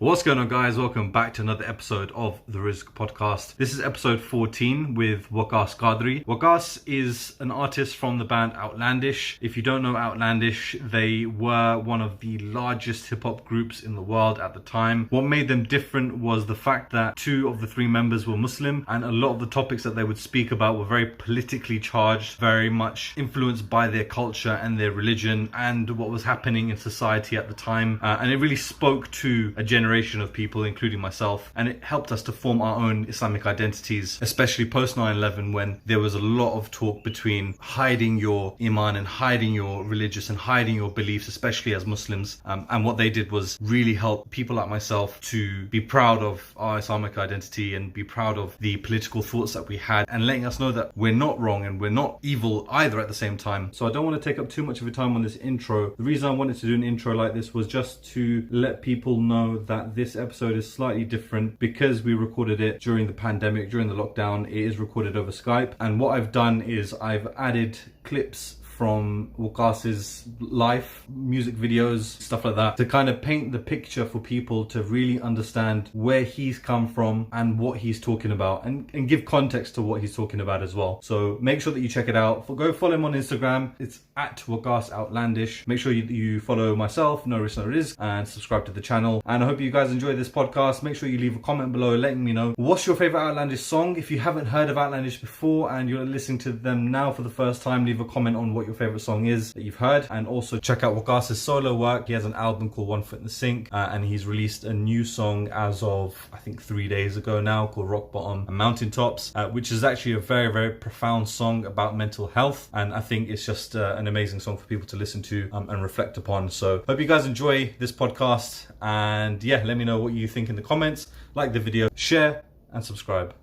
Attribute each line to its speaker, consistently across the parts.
Speaker 1: What's going on, guys? Welcome back to another episode of the Rizq Podcast. This is episode 14 with Waqas Qadri. Waqas is an artist from the band Outlandish. If you don't know Outlandish, they were one of the largest hip-hop groups in the world at the time. What made them different was the fact that 2 of the 3 members were Muslim, and a lot of the topics that they would speak about were very politically charged, very much influenced by their culture and their religion and what was happening in society at the time. And it really spoke to a generation of people, including myself, and it helped us to form our own Islamic identities, especially post 9/11, when there was a lot of talk between hiding your iman and hiding your religious and hiding your beliefs, especially as Muslims. And what they did was really help people like myself to be proud of our Islamic identity and be proud of the political thoughts that we had, and letting us know that we're not wrong and we're not evil either at the same time. So I don't want to take up too much of your time on this intro. The reason I wanted to do an intro like this was just to let people know that this episode is slightly different because we recorded it during the pandemic, during the lockdown. It is recorded over Skype, and what I've done is I've added clips from Waqas's life, music videos, stuff like that, to kind of paint the picture for people to really understand where he's come from and what he's talking about, and give context to what he's talking about as well. So make sure that you check it out. Go follow him on Instagram. It's at Waqas Outlandish. Make sure you follow myself, No Rizq, and subscribe to the channel. And I hope you guys enjoy this podcast. Make sure you leave a comment below letting me know what's your favorite Outlandish song. If you haven't heard of Outlandish before and you're listening to them now for the first time, leave a comment on what your favorite song is that you've heard. And also check out Waqas's solo work. He has an album called One Foot in the Sink, and he's released a new song as of I think 3 days ago now, called Rock Bottom and Mountaintops, which is actually a very, very profound song about mental health, and I think it's just an amazing song for people to listen to and reflect upon. So hope you guys enjoy this podcast, and yeah, let me know what you think in the comments. Like the video, share and subscribe.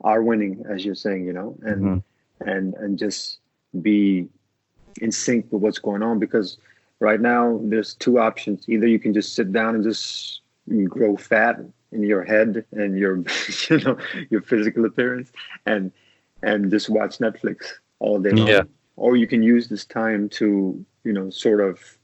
Speaker 2: Are winning, as you're saying, and just be in sync with what's going on. Because right now there's 2 options. Either you can just sit down and just grow fat in your head and your your physical appearance and just watch Netflix all day long. Or you can use this time to sort of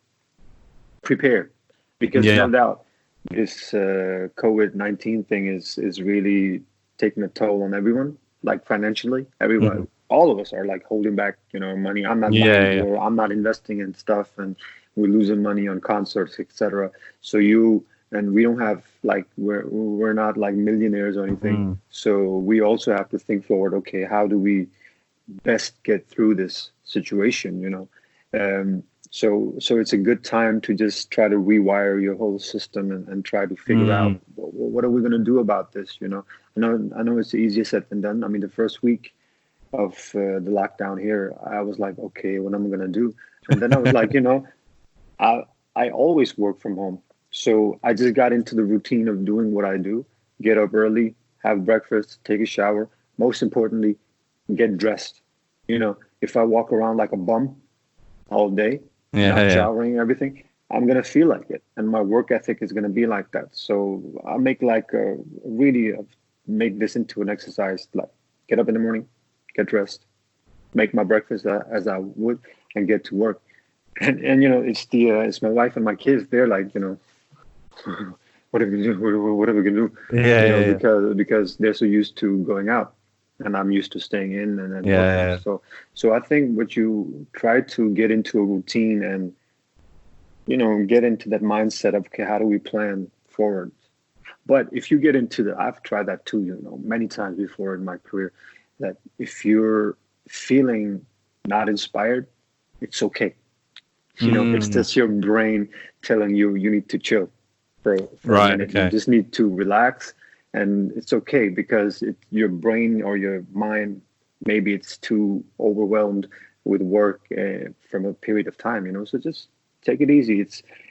Speaker 2: prepare, because no doubt this COVID-19 thing is really taking a toll on everyone, like financially. Everyone, all of us are like holding back, money. I'm not buying more, I'm not investing in stuff, and we're losing money on concerts, etc. So we don't have like we're not like millionaires or anything. So we also have to think forward. Okay, how do we best get through this situation? So it's a good time to just try to rewire your whole system and try to figure out what are we going to do about this. I know it's easier said than done. I mean, the first week of the lockdown here, I was like, okay, what am I going to do? And then I was like, I always work from home. So I just got into the routine of doing what I do: get up early, have breakfast, take a shower. Most importantly, get dressed. If I walk around like a bum all day, not showering and everything, I'm going to feel like it. And my work ethic is going to be like that. So I make make this into an exercise, like get up in the morning, get dressed, make my breakfast as I would, and get to work. And it's my wife and my kids. They're like, what are we going to do? What are we going to do? Because they're so used to going out, and I'm used to staying in and working. So I think what you try to get into a routine and get into that mindset of, okay, how do we plan forward? But if you get into I've tried that too, many times before in my career, that if you're feeling not inspired, it's okay. It's just your brain telling you need to chill for a minute. Okay. You just need to relax, and it's okay, because your brain or your mind, maybe it's too overwhelmed with work from a period of time, so just take it easy.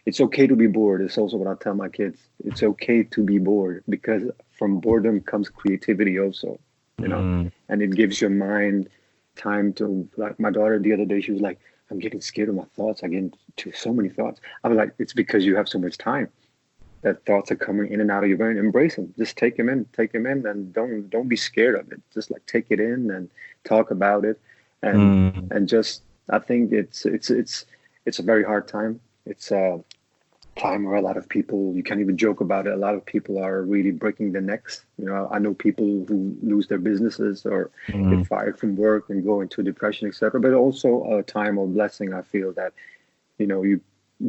Speaker 2: It's okay to be bored. It's also what I tell my kids. It's okay to be bored, because from boredom comes creativity also, and it gives your mind time to, like my daughter the other day, she was like, I'm getting scared of my thoughts. I get into so many thoughts. I was like, it's because you have so much time. that thoughts are coming in and out of your brain, embrace them. Just take them in, and don't be scared of it. Just like take it in and talk about it, and just I think it's a very hard time. It's a time where a lot of people, you can't even joke about it. A lot of people are really breaking their necks. You know, I know people who lose their businesses or get fired from work and go into depression, etc. But also a time of blessing. I feel that, you know,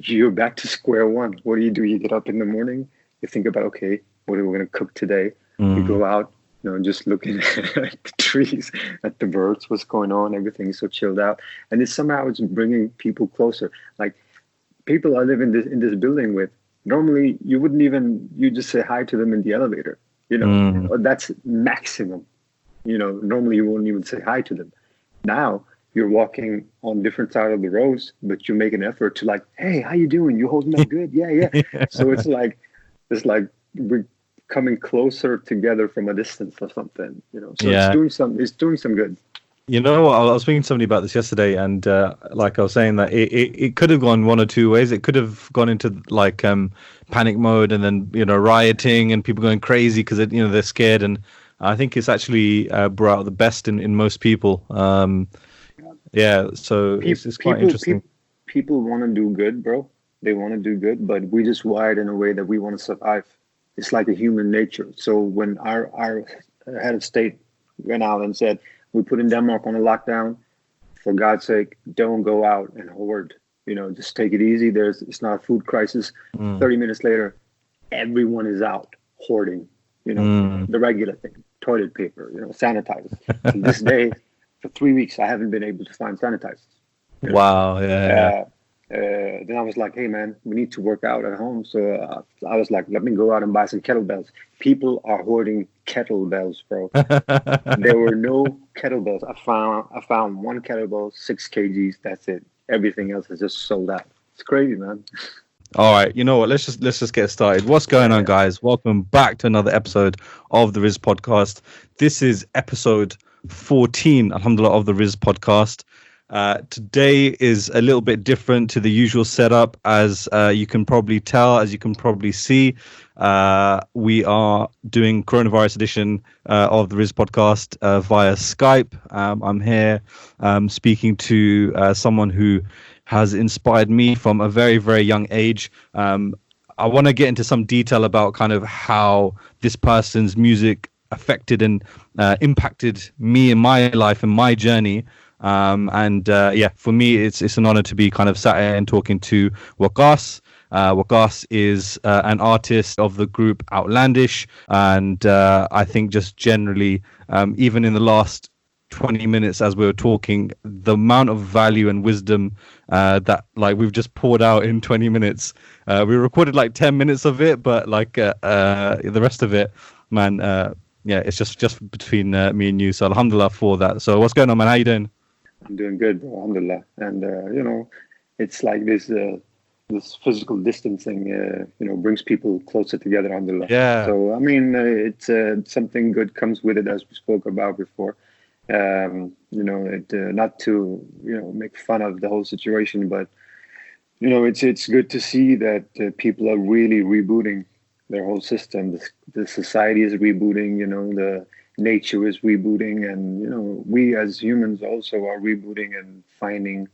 Speaker 2: you're back to square one. What do? You get up in the morning, you think about, okay, what are we going to cook today? You go out, you know, just looking at the trees, at the birds, what's going on, everything's so chilled out. And it's somehow it's bringing people closer. Like, people I live in this building with, normally you just say hi to them in the elevator, you know, that's maximum. You know, normally you won't even say hi to them. Now you're walking on different side of the roads, but you make an effort to like, hey, how you doing? You holding up good? Yeah. So it's like we're coming closer together from a distance or something, you know. So it's doing some good.
Speaker 3: You know, I was speaking to somebody about this yesterday, and like I was saying, that it could have gone one or two ways. It could have gone into like panic mode, and then, you know, rioting and people going crazy because they're scared. And I think it's actually brought out the best in most people. So it's quite interesting.
Speaker 2: People want to do good, bro. They want to do good, but we just wired in a way that we want to survive. It's like a human nature. So when our head of state went out and said, we put in Denmark on a lockdown, for God's sake, don't go out and hoard. You know, just take it easy. It's not a food crisis. 30 minutes later, everyone is out hoarding, you know, the regular thing, toilet paper, you know, sanitizers. To this day, for 3 weeks, I haven't been able to find sanitizers. You know?
Speaker 3: Wow, yeah.
Speaker 2: Then I was like, hey, man, we need to work out at home. So I was like, let me go out and buy some kettlebells. People are hoarding kettlebells, bro. There were no kettlebells. I found one kettlebell, 6 kgs. That's it. Everything else is just sold out. It's crazy, man.
Speaker 3: All right, you know what? Let's just get started. What's going on, guys? Welcome back to another episode of the Rizq Podcast. This is episode 14, alhamdulillah, of the Rizq Podcast. Today is a little bit different to the usual setup, as you can probably tell, as you can probably see. We are doing coronavirus edition of the Rizq Podcast via Skype. I'm here speaking to someone who has inspired me from a very, very young age. I want to get into some detail about kind of how this person's music affected and impacted me in my life and my journey. For me, it's an honor to be kind of sat here and talking to Waqas. Waqas is an artist of the group Outlandish, and I think just generally, even in the last 20 minutes as we were talking, the amount of value and wisdom that like we've just poured out in 20 minutes. We recorded like 10 minutes of it, but like the rest of it, man, it's just between me and you. So alhamdulillah for that. So what's going on, man? How you doing?
Speaker 2: I'm doing good, bro, alhamdulillah. And you know, it's like this physical distancing, brings people closer together, alhamdulillah.
Speaker 3: Yeah.
Speaker 2: So I mean, it's something good comes with it, as we spoke about before. Not to make fun of the whole situation, but it's good to see that people are really rebooting their whole system. The society is rebooting. The nature is rebooting, and we as humans also are rebooting and finding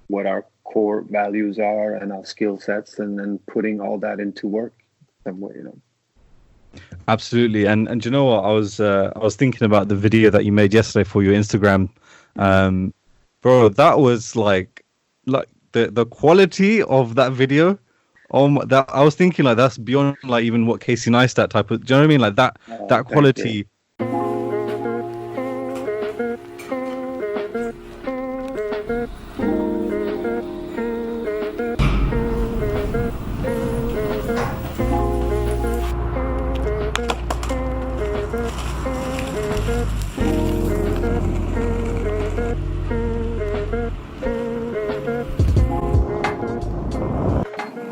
Speaker 2: what our core values are and our skill sets, and then putting all that into work some way.
Speaker 3: Absolutely, and you know what, I was thinking about the video that you made yesterday for your Instagram, bro. That was like the quality of that video. That I was thinking like that's beyond like even what Casey Neistat type of. Do you know what I mean? Like that quality.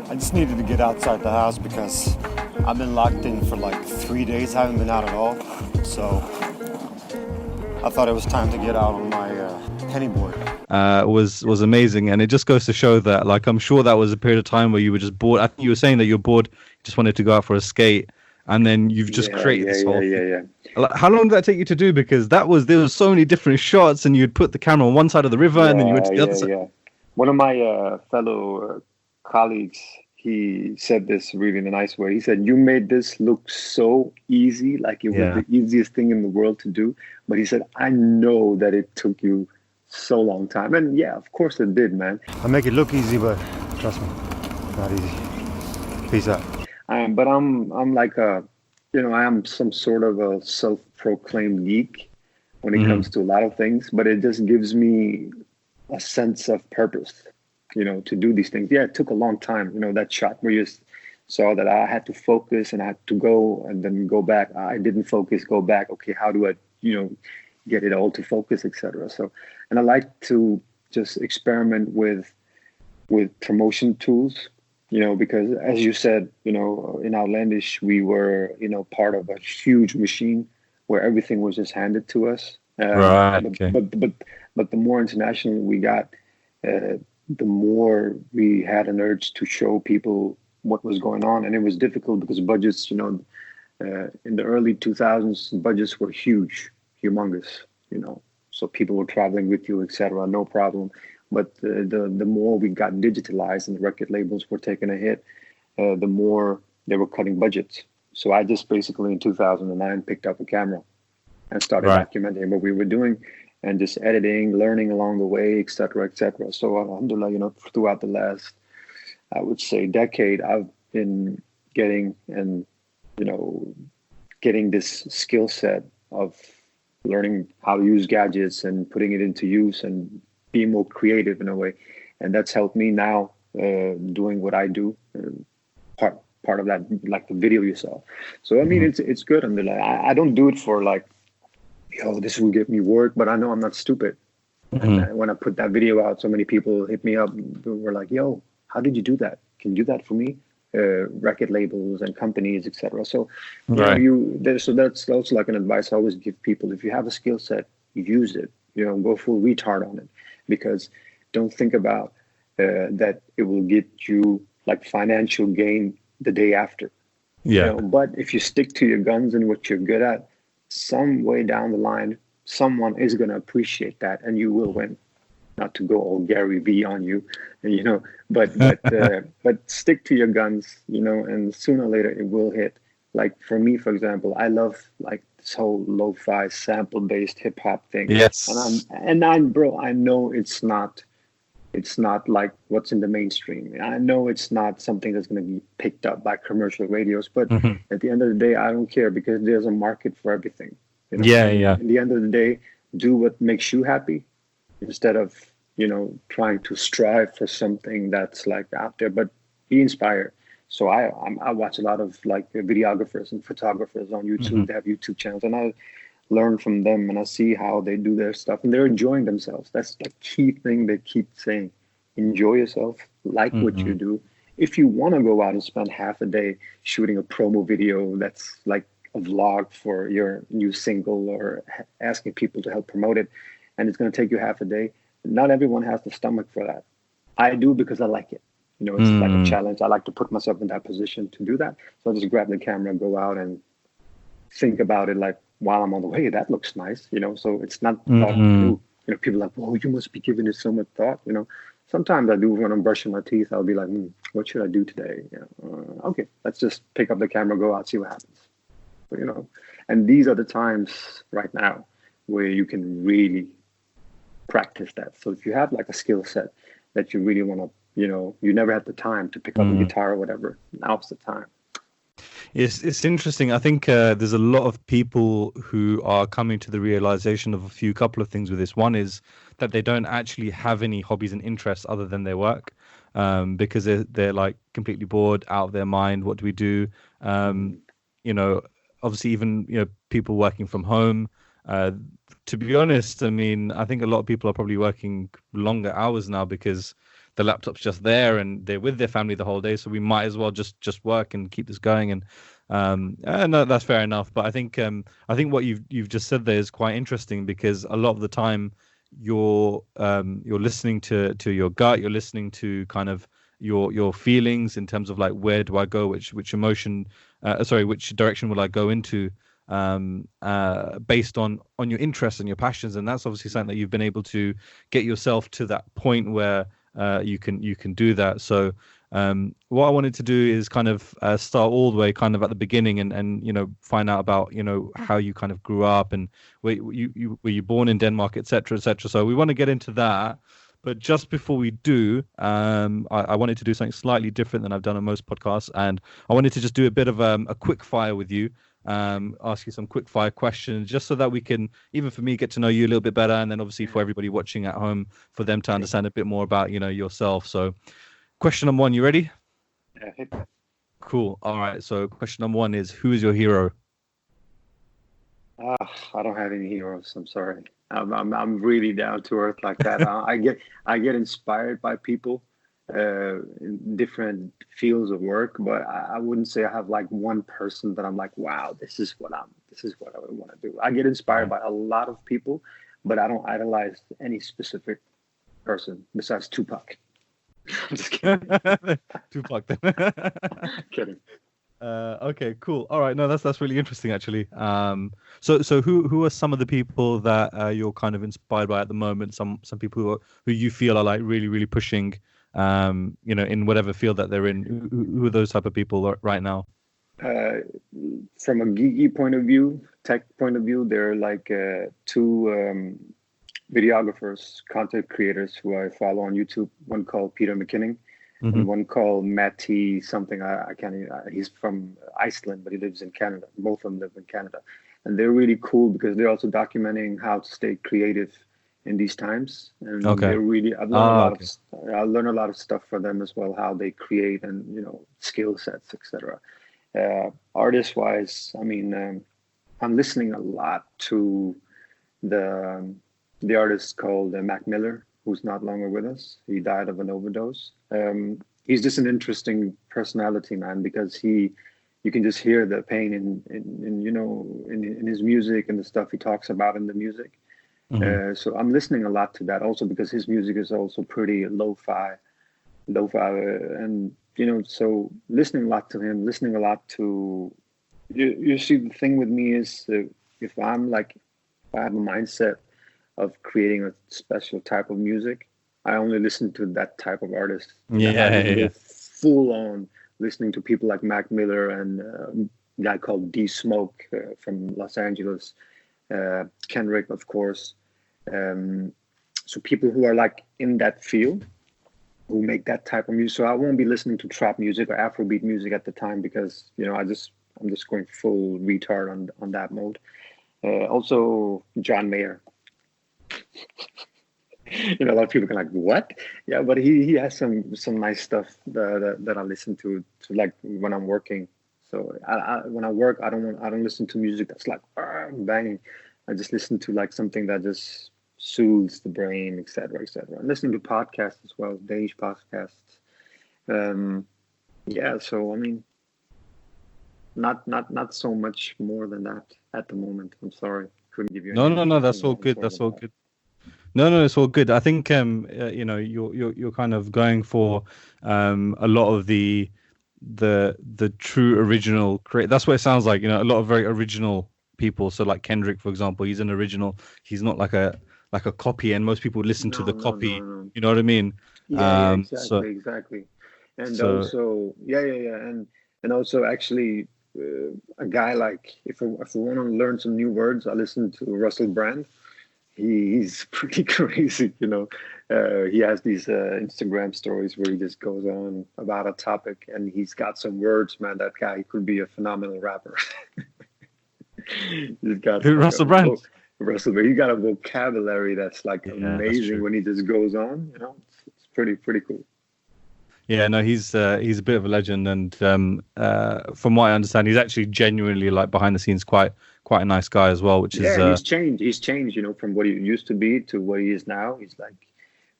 Speaker 4: I just needed to get outside the house because I've been locked in for like 3 days, haven't been out at all. So I thought it was time to get out on my penny board.
Speaker 3: Was amazing, and it just goes to show that, like, I'm sure that was a period of time where you were just bored. I think you were saying that you were bored just wanted to go out for a skate, and then you've just created this whole thing.
Speaker 2: Yeah.
Speaker 3: Like, how long did that take you to do? Because there was so many different shots, and you'd put the camera on one side of the river, and then you went to the other side.
Speaker 2: Yeah. One of my fellow colleagues, he said this really in a nice way. He said, "You made this look so easy, like it was the easiest thing in the world to do." But he said, "I know that it took you so long time." And yeah, of course it did, man.
Speaker 4: I make it look easy, but trust me, not easy. Peace out.
Speaker 2: But I'm like I am some sort of a self-proclaimed geek when it comes to a lot of things, but it just gives me a sense of purpose, to do these things. Yeah, it took a long time. That shot where you saw that I had to focus and I had to go and then go back. I didn't focus, go back. Okay, how do I, get it all to focus, etc. So, and I like to just experiment with promotion tools, because as you said, in Outlandish, we were, part of a huge machine where everything was just handed to us.
Speaker 3: Right. Okay.
Speaker 2: But the more international we got, the more we had an urge to show people what was going on. And it was difficult because budgets, in the early 2000s, budgets were humongous, so people were traveling with you, etc. No problem. But the more we got digitalized and the record labels were taking a hit, the more they were cutting budgets. So I just basically in 2009 picked up a camera and started documenting what we were doing and just editing, learning along the way, et cetera, et cetera. So alhamdulillah, throughout the last, I would say, decade, I've been getting this skill set of learning how to use gadgets and putting it into use and being more creative in a way. And that's helped me now doing what I do. Part of that, like the video you saw. So, I mean, it's good. I don't do it for like, this will give me work, but I know I'm not stupid. And when I put that video out, so many people hit me up and were like, "Yo, how did you do that? Can you do that for me?" Record labels and companies, etc. So, so that's also like an advice I always give people: if you have a skill set, use it. Go full retard on it, because don't think about that it will get you like financial gain the day after. But if you stick to your guns and what you're good at, some way down the line, someone is going to appreciate that and you will win. Not to go all Gary V on you, but stick to your guns, and sooner or later it will hit. Like for me, for example, I love like this whole lo-fi sample-based hip hop thing.
Speaker 3: Yes.
Speaker 2: And I know it's not like what's in the mainstream. I know it's not something that's going to be picked up by commercial radios, but at the end of the day, I don't care because there's a market for everything.
Speaker 3: Yeah.
Speaker 2: At the end of the day, do what makes you happy instead of, trying to strive for something that's like out there, but be inspired. So I watch a lot of like videographers and photographers on YouTube. They have YouTube channels, and I learn from them and I see how they do their stuff and they're enjoying themselves. That's the key thing they keep saying. Enjoy yourself, like what you do. If you want to go out and spend half a day shooting a promo video that's like a vlog for your new single or asking people to help promote it, and it's going to take you half a day, not everyone has the stomach for that. I do because I like it. It's like a challenge. I like to put myself in that position to do that. So I just grab the camera, go out and think about it like while I'm on the way. That looks nice, so it's not thought through. People are like, "Oh, you must be giving it so much thought." Sometimes I do when I'm brushing my teeth. I'll be like, "What should I do today?" Okay, let's just pick up the camera, go out, see what happens. But, and these are the times right now where you can really practice that. So if you have like a skill set that you really want to, you never had the time to pick up a guitar or whatever, now's the time.
Speaker 3: It's interesting. I think there's a lot of people who are coming to the realization of a couple of things with this. One is that they don't actually have any hobbies and interests other than their work, because they're like completely bored, out of their mind. What do we do? Obviously even people working from home. To be honest, I mean, I think a lot of people are probably working longer hours now because the laptop's just there and they're with their family the whole day. So we might as well just work and keep this going. And no, that's fair enough. But I think what you've just said there is quite interesting, because a lot of the time you're listening to your gut, you're listening to kind of your feelings in terms of like where do I go, which emotion, which direction will I go into, based on your interests and your passions. And that's obviously something that you've been able to get yourself to that point where you can do that. So what I wanted to do is kind of start all the way kind of at the beginning and find out about how you kind of grew up and were you born in Denmark, etc., etc. So we want to get into that. But just before we do, I wanted to do something slightly different than I've done on most podcasts, and I wanted to just do a bit of a quick fire with you, ask you some quick fire questions, just so that we can, even for me, get to know you a little bit better, and then obviously for everybody watching at home, for them to understand a bit more about yourself. So, question number one, you ready?
Speaker 2: Yeah.
Speaker 3: Cool. All right. So, question number one is, who is your hero?
Speaker 2: I don't have any heroes. I'm sorry. I'm really down to earth like that. I get inspired by people in different fields of work, but I wouldn't say I have like one person that I'm like, wow, this is what I would want to do. I get inspired by a lot of people, but I don't idolize any specific person besides Tupac. I'm just kidding.
Speaker 3: Tupac.
Speaker 2: Kidding.
Speaker 3: Okay, cool. All right, no, that's really interesting actually. So who are some of the people that you're kind of inspired by at the moment? Some people who you feel are like really pushing, in whatever field that they're in. Who are those type of people right now?
Speaker 2: From a geeky point of view, tech point of view, there are like two videographers, content creators who I follow on YouTube. One called Peter McKinnon.
Speaker 3: Mm-hmm.
Speaker 2: And one called Matty something. I can't even, he's from Iceland, but he lives in Canada. Both of them live in Canada. And they're really cool because they're also documenting how to stay creative in these times. And they're really, I've learned a lot of stuff from them as well, how they create and, skill sets, etc. Artist wise, I mean, I'm listening a lot to the artist called Mac Miller, who's not longer with us. He died of an overdose. He's just an interesting personality, man, because you can just hear the pain in his music and the stuff he talks about in the music. Mm-hmm. So I'm listening a lot to that also because his music is also pretty lo-fi, and so listening a lot to him, listening a lot to you see the thing with me is if I have a mindset of creating a special type of music, I only listen to that type of artist.
Speaker 3: Yeah.
Speaker 2: Full on listening to people like Mac Miller and a guy called D Smoke from Los Angeles, Kendrick, of course. So people who are like in that field, who make that type of music. So I won't be listening to trap music or Afrobeat music at the time because I'm just going full retard on that mode. Also, John Mayer. A lot of people can like, what? Yeah, but he has some nice stuff that I listen to like when I'm working. So when I work, I don't listen to music that's like banging. I just listen to like something that just soothes the brain, etc., etc. And listening to podcasts as well, Danish podcasts. So I mean, not so much more than that at the moment. I'm sorry, couldn't give you.
Speaker 3: No, that's all good. That's all good. No, it's all good. I think you're kind of going for a lot of the true original create. That's what it sounds like. A lot of very original people. So like Kendrick, for example, he's an original. He's not like a copy, and most people listen to the copy.
Speaker 2: No.
Speaker 3: You know what I mean?
Speaker 2: Yeah, exactly. And also, and also actually, a guy like if I want to learn some new words, I listen to Russell Brand. He's pretty crazy, he has these Instagram stories where he just goes on about a topic and he's got some words, man. That guy could be a phenomenal rapper. He's got
Speaker 3: Russell Brand.
Speaker 2: He got a vocabulary that's like amazing when he just goes on, it's pretty cool.
Speaker 3: Yeah, no, he's a bit of a legend, and from what I understand, he's actually genuinely like behind the scenes quite a nice guy as well. Which is
Speaker 2: he's changed, from what he used to be to what he is now. He's like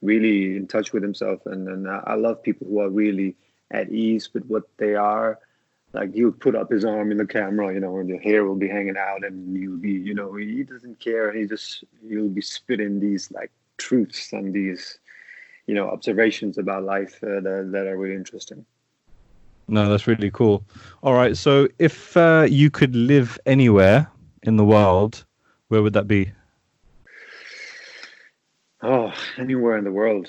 Speaker 2: really in touch with himself, and I love people who are really at ease with what they are. Like he'll put up his arm in the camera, and the hair will be hanging out, and you'll be, he doesn't care, and he'll be spitting these like truths and these. observations about life that are really interesting.
Speaker 3: No, that's really cool. All right. So if you could live anywhere in the world, where would that be?
Speaker 2: Oh, anywhere in the world.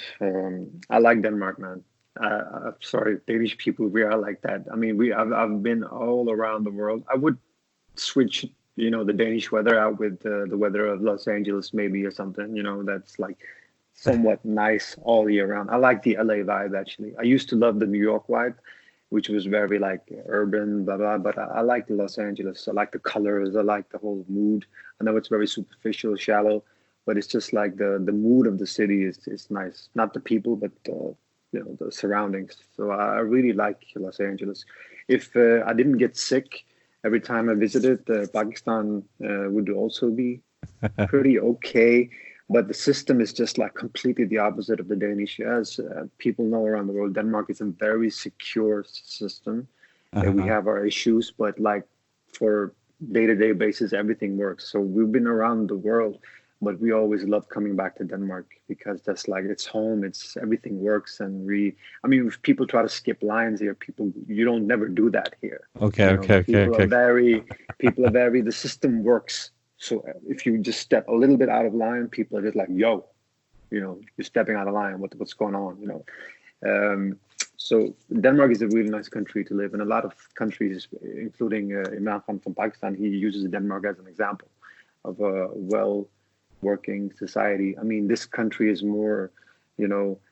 Speaker 2: I like Denmark, man. Sorry, Danish people, we are like that. I mean, I've been all around the world. I would switch, the Danish weather out with the weather of Los Angeles, maybe, or something. That's like somewhat nice all year round. I like the LA vibe, actually. I used to love the New York vibe, which was very like urban, blah blah. But I like the Los Angeles. I like the colors. I like the whole mood. I know it's very superficial, shallow, but it's just like the mood of the city is nice. Not the people, but the surroundings. So I really like Los Angeles. If I didn't get sick every time I visited, Pakistan would also be pretty okay. But the system is just like completely the opposite of the Danish. As people know around the world, Denmark is a very secure system. We have our issues, but like for day-to-day basis, everything works. So we've been around the world, but we always love coming back to Denmark because that's like it's home. It's everything works, and if people try to skip lines here, you don't never do that here.
Speaker 3: Okay.
Speaker 2: People are very. The system works. So if you just step a little bit out of line, people are just like, yo, you're stepping out of line. What's going on? So Denmark is a really nice country to live in. A lot of countries, including Imran Khan from Pakistan, he uses Denmark as an example of a well-working society. I mean, this country is more,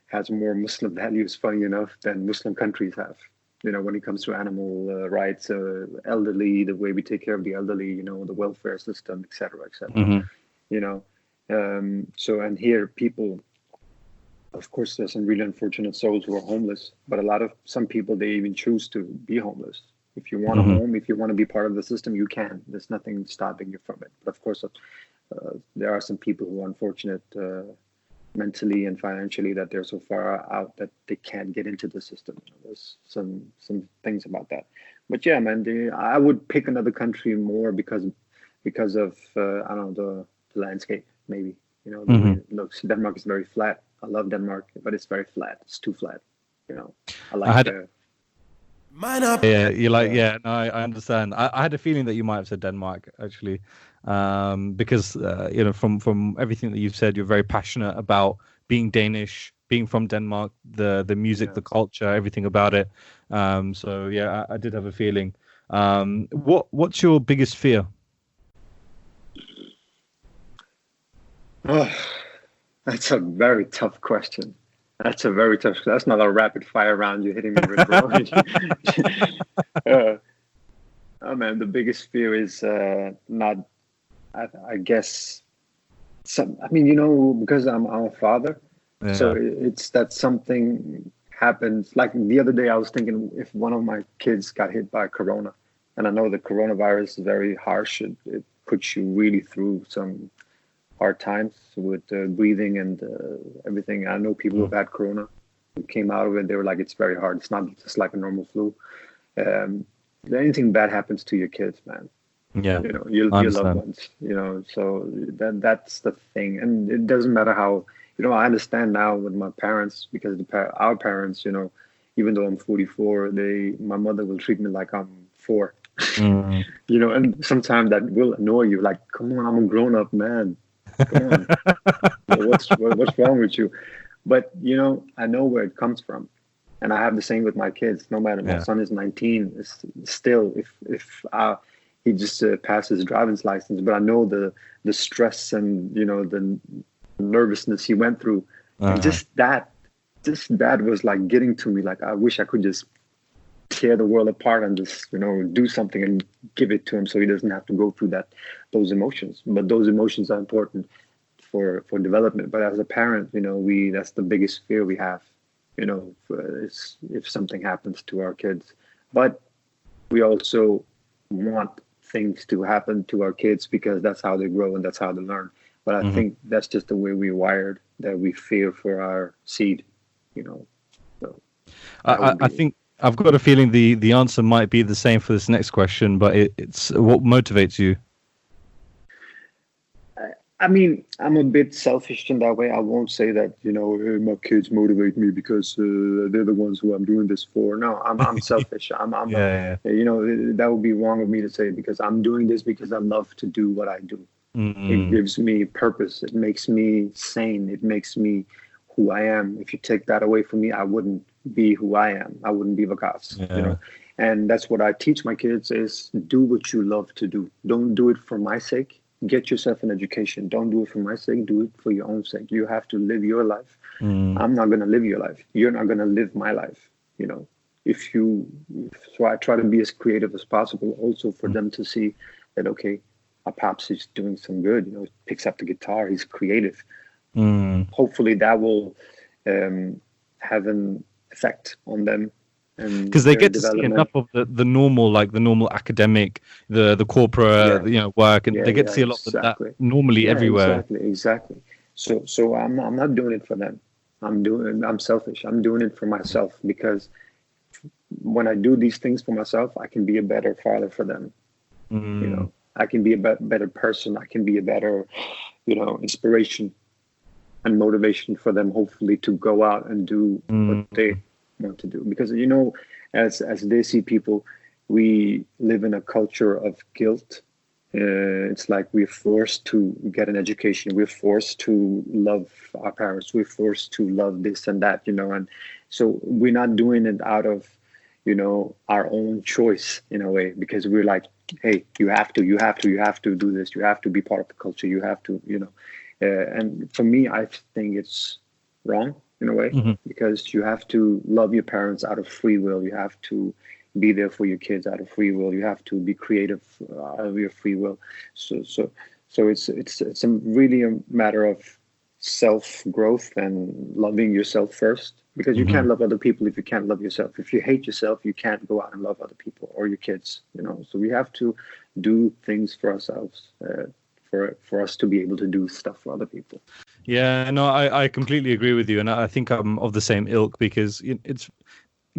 Speaker 2: has more Muslim values, funny enough, than Muslim countries have. When it comes to animal rights, elderly, the way we take care of the elderly, the welfare system, et cetera, et cetera. So, and here people, of course, there's some really unfortunate souls who are homeless, but some people, they even choose to be homeless. If you want a home, if you want to be part of the system, you can. There's nothing stopping you from it. But of course, there are some people who are unfortunate mentally and financially, that they're so far out that they can't get into the system. There's some things about that. But yeah, man, I would pick another country more because of I don't know, the landscape, maybe. The way it looks. Denmark is very flat. I love Denmark, but it's very flat. It's too flat. I like
Speaker 3: Yeah, you're like, yeah, no, I understand. I had a feeling that you might have said Denmark, actually, because from everything that you've said, you're very passionate about being Danish, being from Denmark, the music, the culture, everything about it. So yeah, I did have a feeling. What's your biggest fear?
Speaker 2: Oh, that's a very tough question. That's not a rapid fire round you're hitting me with, bro. Oh man, the biggest fear is not. I guess. Because I'm a father, so it's that something happens. Like the other day, I was thinking if one of my kids got hit by corona, and I know the coronavirus is very harsh. It puts you really through some hard times with breathing and everything. I know people who've had corona, who came out of it, they were like, it's very hard. It's not just like a normal flu. Anything bad happens to your kids, man.
Speaker 3: Yeah,
Speaker 2: your loved ones. So that's the thing, and it doesn't matter how. I understand now with my parents, because our parents, even though I'm 44, my mother will treat me like I'm 4. And sometimes that will annoy you. Like, come on, I'm a grown up man. Come on. What's wrong with you? But I know where it comes from, and I have the same with my kids. No matter, my son is 19. Still, if he just passed his driving license, but I know the stress and the nervousness he went through, and just that was like getting to me. Like, I wish I could just tear the world apart and just do something and give it to him, so he doesn't have to go through those emotions. But those emotions are important for development. But as a parent, that's the biggest fear we have, is if something happens to our kids. But we also want things to happen to our kids because that's how they grow and that's how they learn. But I think that's just the way we're wired, that we fear for our seed, So
Speaker 3: I think I've got a feeling the answer might be the same for this next question, but it's what motivates you?
Speaker 2: I mean, I'm a bit selfish in that way. I won't say that, my kids motivate me because they're the ones who I'm doing this for. No, I'm selfish.
Speaker 3: Yeah.
Speaker 2: That would be wrong of me to say, because I'm doing this because I love to do what I do. It
Speaker 3: Mm.
Speaker 2: gives me purpose. It makes me sane. It makes me who I am. If you take that away from me, I wouldn't be who I am. I wouldn't be Waqas.
Speaker 3: Yeah.
Speaker 2: And that's what I teach my kids is do what you love to do. Don't do it for my sake. Get yourself an education. Don't do it for my sake. Do it for your own sake. You have to live your life.
Speaker 3: Mm.
Speaker 2: I'm not going to live your life. You're not going to live my life. You know, if you, so I try to be as creative as possible also for them to see that, okay, Pops is doing some good, he picks up the guitar, he's creative.
Speaker 3: Mm.
Speaker 2: Hopefully that will have an effect on them and
Speaker 3: Because they
Speaker 2: their
Speaker 3: get to see
Speaker 2: development.
Speaker 3: enough of the normal, like the normal academic, the corporate,
Speaker 2: Yeah,
Speaker 3: work, and
Speaker 2: yeah,
Speaker 3: they get
Speaker 2: yeah,
Speaker 3: to see a lot of that
Speaker 2: exactly.
Speaker 3: normally
Speaker 2: Yeah,
Speaker 3: everywhere.
Speaker 2: exactly. So I'm not doing it for them. I'm selfish. I'm doing it for myself because when I do these things for myself, I can be a better father for them.
Speaker 3: Mm.
Speaker 2: I can be a better person. I can be a better, inspiration and motivation for them, hopefully, to go out and do what
Speaker 3: Mm.
Speaker 2: they want to do. Because, as they see people, we live in a culture of guilt. It's like we're forced to get an education. We're forced to love our parents. We're forced to love this and that, and so we're not doing it out of, our own choice in a way, because we're like, hey, you have to do this. You have to be part of the culture. You have to, and for me, I think it's wrong in a way,
Speaker 3: Mhm.
Speaker 2: because you have to love your parents out of free will. You have to be there for your kids out of free will. You have to be creative out of your free will. So it's really a matter of self growth and loving yourself first, because you can't
Speaker 3: Mhm.
Speaker 2: love other people if you can't love yourself. If you hate yourself, you can't go out and love other people or your kids. So we have to do things for ourselves. For us to be able to do stuff for other people.
Speaker 3: Yeah, no, I completely agree with you, and I think I'm of the same ilk because it's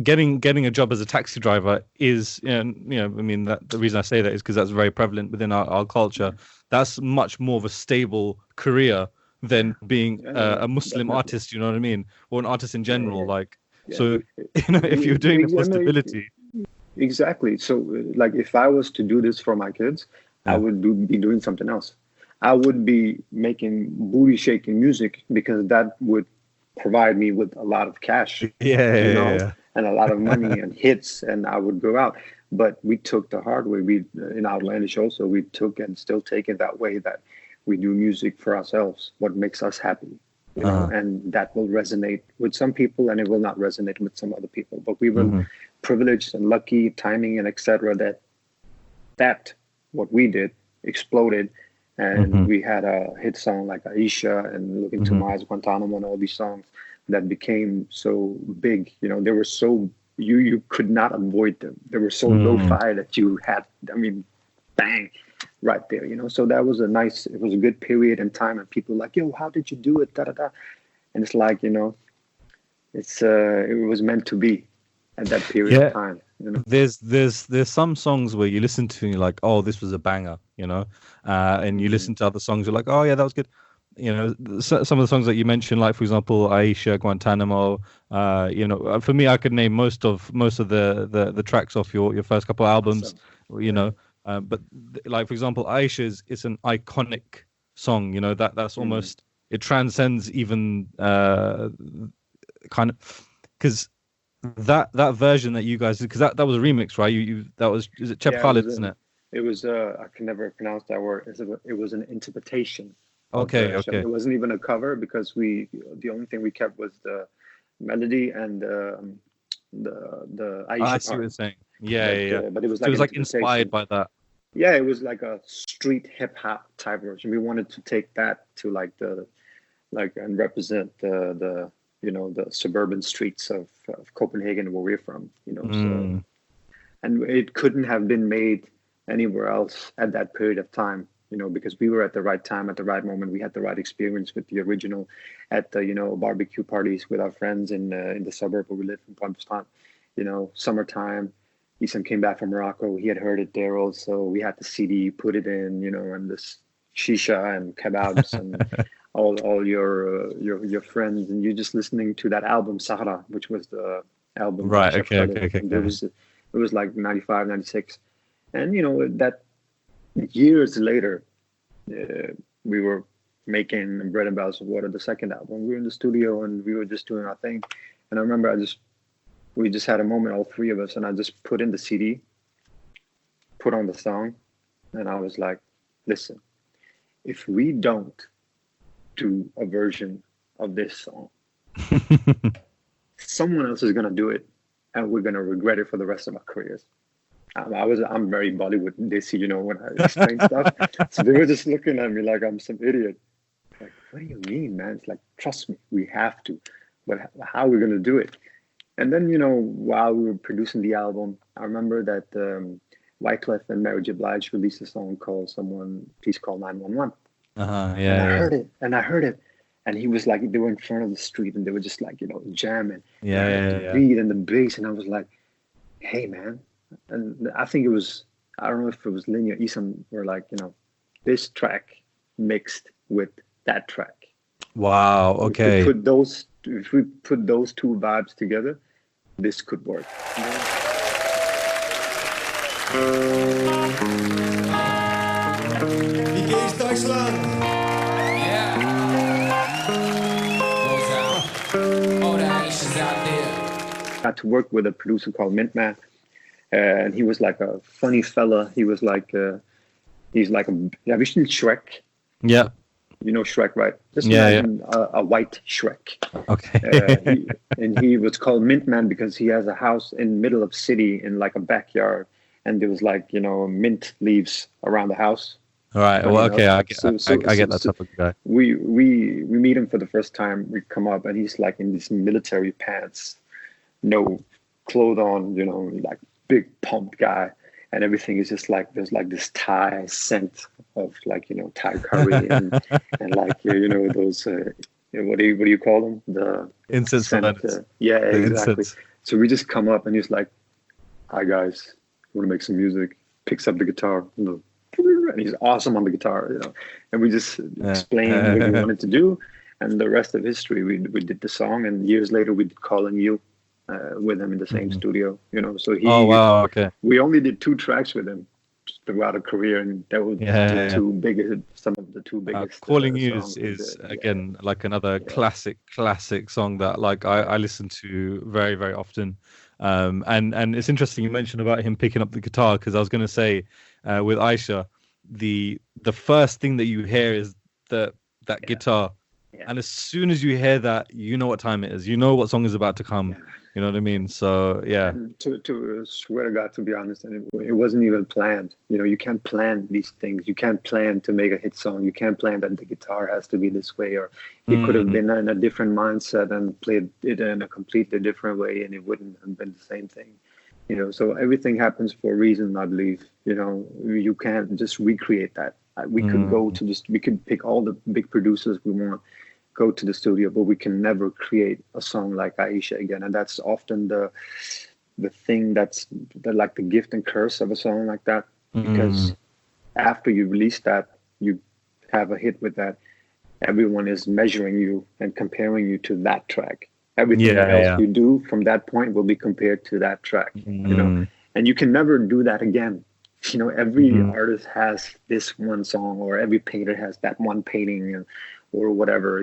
Speaker 3: getting a job as a taxi driver is, I mean, that the reason I say that is because that's very prevalent within our culture. That's much more of a stable career than being
Speaker 2: Yeah,
Speaker 3: a Muslim
Speaker 2: definitely.
Speaker 3: artist, you know what I mean, or an artist in
Speaker 2: Yeah,
Speaker 3: general.
Speaker 2: yeah,
Speaker 3: Like,
Speaker 2: yeah.
Speaker 3: so if you're doing it for
Speaker 2: I mean,
Speaker 3: stability,
Speaker 2: exactly. So, like, if I was to do this for my kids, I
Speaker 3: yeah,
Speaker 2: would be doing something else. I would be making booty shaking music, because that would provide me with a lot of cash,
Speaker 3: yeah.
Speaker 2: and a lot of money and hits, and I would go out. But we took the hard way. We in Outlandish also, we took and still take it that way, that we do music for ourselves, what makes us happy,
Speaker 3: Uh-huh.
Speaker 2: and that will resonate with some people and it will not resonate with some other people. But we were
Speaker 3: Hmm.
Speaker 2: privileged and lucky, timing and etc. That what we did exploded, and
Speaker 3: Hmm.
Speaker 2: we had a hit song like Aisha and Look Into
Speaker 3: Hmm.
Speaker 2: My Eyes, Guantanamo, and all these songs that became so big. They were so you could not avoid them. They were so
Speaker 3: Mm.
Speaker 2: lo-fi that you had, I mean, bang, right there. So that was it was a good period in time, and people were like, yo, how did you do it? Da da da. And it's like, it was meant to be at that period of
Speaker 3: Yeah,
Speaker 2: time.
Speaker 3: there's some songs where you listen to and you're like, oh, this was a banger, and you
Speaker 2: Mhm.
Speaker 3: listen to other songs, you're like, oh yeah, that was good. Some of the songs that you mentioned, like for example, Aisha, Guantanamo. For me, I could name most of the tracks off your first couple albums,
Speaker 2: Awesome.
Speaker 3: you
Speaker 2: Yeah.
Speaker 3: know. But like for example, Aisha is an iconic song. That's
Speaker 2: Mhm.
Speaker 3: almost, it transcends even kind of, because that version that you guys did, because that was a remix, right? You that was, is it Cheb
Speaker 2: Yeah, it
Speaker 3: Khalid,
Speaker 2: was
Speaker 3: isn't it?
Speaker 2: I can never pronounce that word. It was an interpretation of
Speaker 3: Okay,
Speaker 2: Shem.
Speaker 3: okay.
Speaker 2: It wasn't even a cover, because the only thing we kept was the melody and the
Speaker 3: I
Speaker 2: Aisha
Speaker 3: see what
Speaker 2: part.
Speaker 3: you're saying. Yeah,
Speaker 2: But
Speaker 3: yeah, yeah.
Speaker 2: but it was
Speaker 3: So it
Speaker 2: like
Speaker 3: was
Speaker 2: an
Speaker 3: like inspired
Speaker 2: interpretation.
Speaker 3: by that.
Speaker 2: Yeah, it was like a street hip hop type version. We wanted to take that to and represent the suburban streets of Copenhagen, where we're from. So,
Speaker 3: Mm,
Speaker 2: and it couldn't have been made anywhere else at that period of time, because we were at the right time, at the right moment. We had the right experience with the original at the barbecue parties with our friends in the suburb where we live in Pakistan. Summertime. Isam came back from Morocco. He had heard it there also. We had the CD, put it in, and this shisha and kebabs and all your friends, and you're just listening to that album Sahara, which was the album by
Speaker 3: Right.
Speaker 2: Chef
Speaker 3: Okay.
Speaker 2: Khaled.
Speaker 3: Okay. Okay.
Speaker 2: And
Speaker 3: Okay.
Speaker 2: it was like 95, 96. And that years later, we were making Bread and Barrels of Water, the second album. We were in the studio and we were just doing our thing. And I remember we just had a moment, all three of us, and I just put in the CD, put on the song, and I was like, listen, if we don't do a version of this song, someone else is going to do it, and we're going to regret it for the rest of our careers. I'm very Bollywood desi, when I explain stuff. So they were just looking at me like I'm some idiot. Like, what do you mean, man? It's like, trust me, we have to. But how are we going to do it? And then, while we were producing the album, I remember that Wyclef and Mary J. Blige released a song called Please Call 911.
Speaker 3: Yeah.
Speaker 2: And I heard it. And he was like, they were in front of the street and they were just like, jamming.
Speaker 3: Yeah.
Speaker 2: The beat and the bass. And I was like, hey, man. And I think I don't know if it was Linya Isam were like, this track mixed with that track.
Speaker 3: Wow. Okay.
Speaker 2: If we put those two vibes together, this could work.
Speaker 5: Wie geht Deutschland?
Speaker 6: Yeah. Goes out. All the Aishas out there.
Speaker 2: I had to work with a producer called Mintman, and he was like a funny fella. He was like, he's like have you seen Shrek?
Speaker 3: Yeah.
Speaker 2: You know Shrek, right? Just
Speaker 3: imagine
Speaker 2: a white Shrek.
Speaker 3: Okay.
Speaker 2: He was called Mintman because he has a house in the middle of city in like a backyard, and there was like mint leaves around the house.
Speaker 3: All right. Well, okay. I get that type of guy.
Speaker 2: We meet him for the first time. We come up, and he's like in these military pants, no clothes on, like big pumped guy. And everything is just like, there's like this Thai scent of like, Thai curry and like, those, what do you call them? The
Speaker 3: incense.
Speaker 2: Yeah, exactly.
Speaker 3: Incense.
Speaker 2: So we just come up and he's like, hi guys, want to make some music. Picks up the guitar, and he's awesome on the guitar, and we just explained what we wanted to do. And the rest of history, we did the song, and years later we did Calling You. With him in the same studio, so
Speaker 3: Okay.
Speaker 2: We only did 2 tracks with him throughout a career, and that was some of the two biggest.
Speaker 3: Calling You is again like another classic song that like I listen to very, very often. And it's interesting you mentioned about him picking up the guitar, because I was going to say with Aicha, the first thing that you hear is that guitar. Yeah. And as soon as you hear that, you know what time it is. You know what song is about to come. Yeah. You know what I mean? So, yeah. And
Speaker 2: to swear to God, to be honest, and it wasn't even planned. You can't plan these things. You can't plan to make a hit song. You can't plan that the guitar has to be this way, or he could have been in a different mindset and played it in a completely different way, and it wouldn't have been the same thing. So everything happens for a reason, I believe. You can't just recreate that. We could we could pick all the big producers we want, go to the studio, but we can never create a song like Aicha again. And that's often the thing that's like the gift and curse of a song like that, because after you release that, you have a hit with that, everyone is measuring you and comparing you to that track. Everything else you do from that point will be compared to that track, and you can never do that again. Every artist has this one song, or every painter has that one painting, or whatever.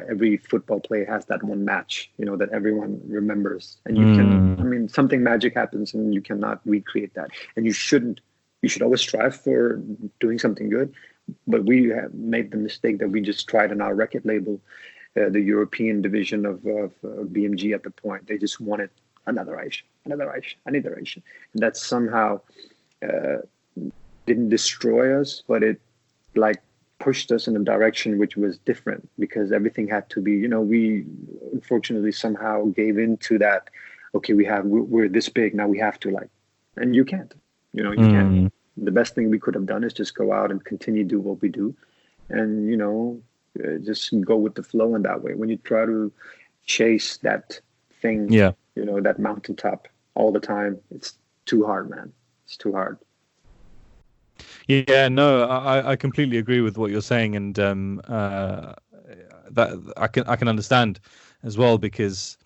Speaker 2: Every football player has that one match, that everyone remembers. And you can, something magic happens, and you cannot recreate that. And you should always strive for doing something good. But we have made the mistake that we just tried on our record label, the European division of BMG at the point. They just wanted another Aicha. And that somehow didn't destroy us, but it like pushed us in a direction which was different, because everything had to be, we unfortunately somehow gave into that. Okay, we're this big now, we have to and you can't, you can't. The best thing we could have done is just go out and continue to do what we do, and just go with the flow in that way. When you try to chase that thing, that mountaintop all the time, it's too hard, man. It's too hard.
Speaker 3: Yeah, no, I completely agree with what you're saying, and that I can understand as well, because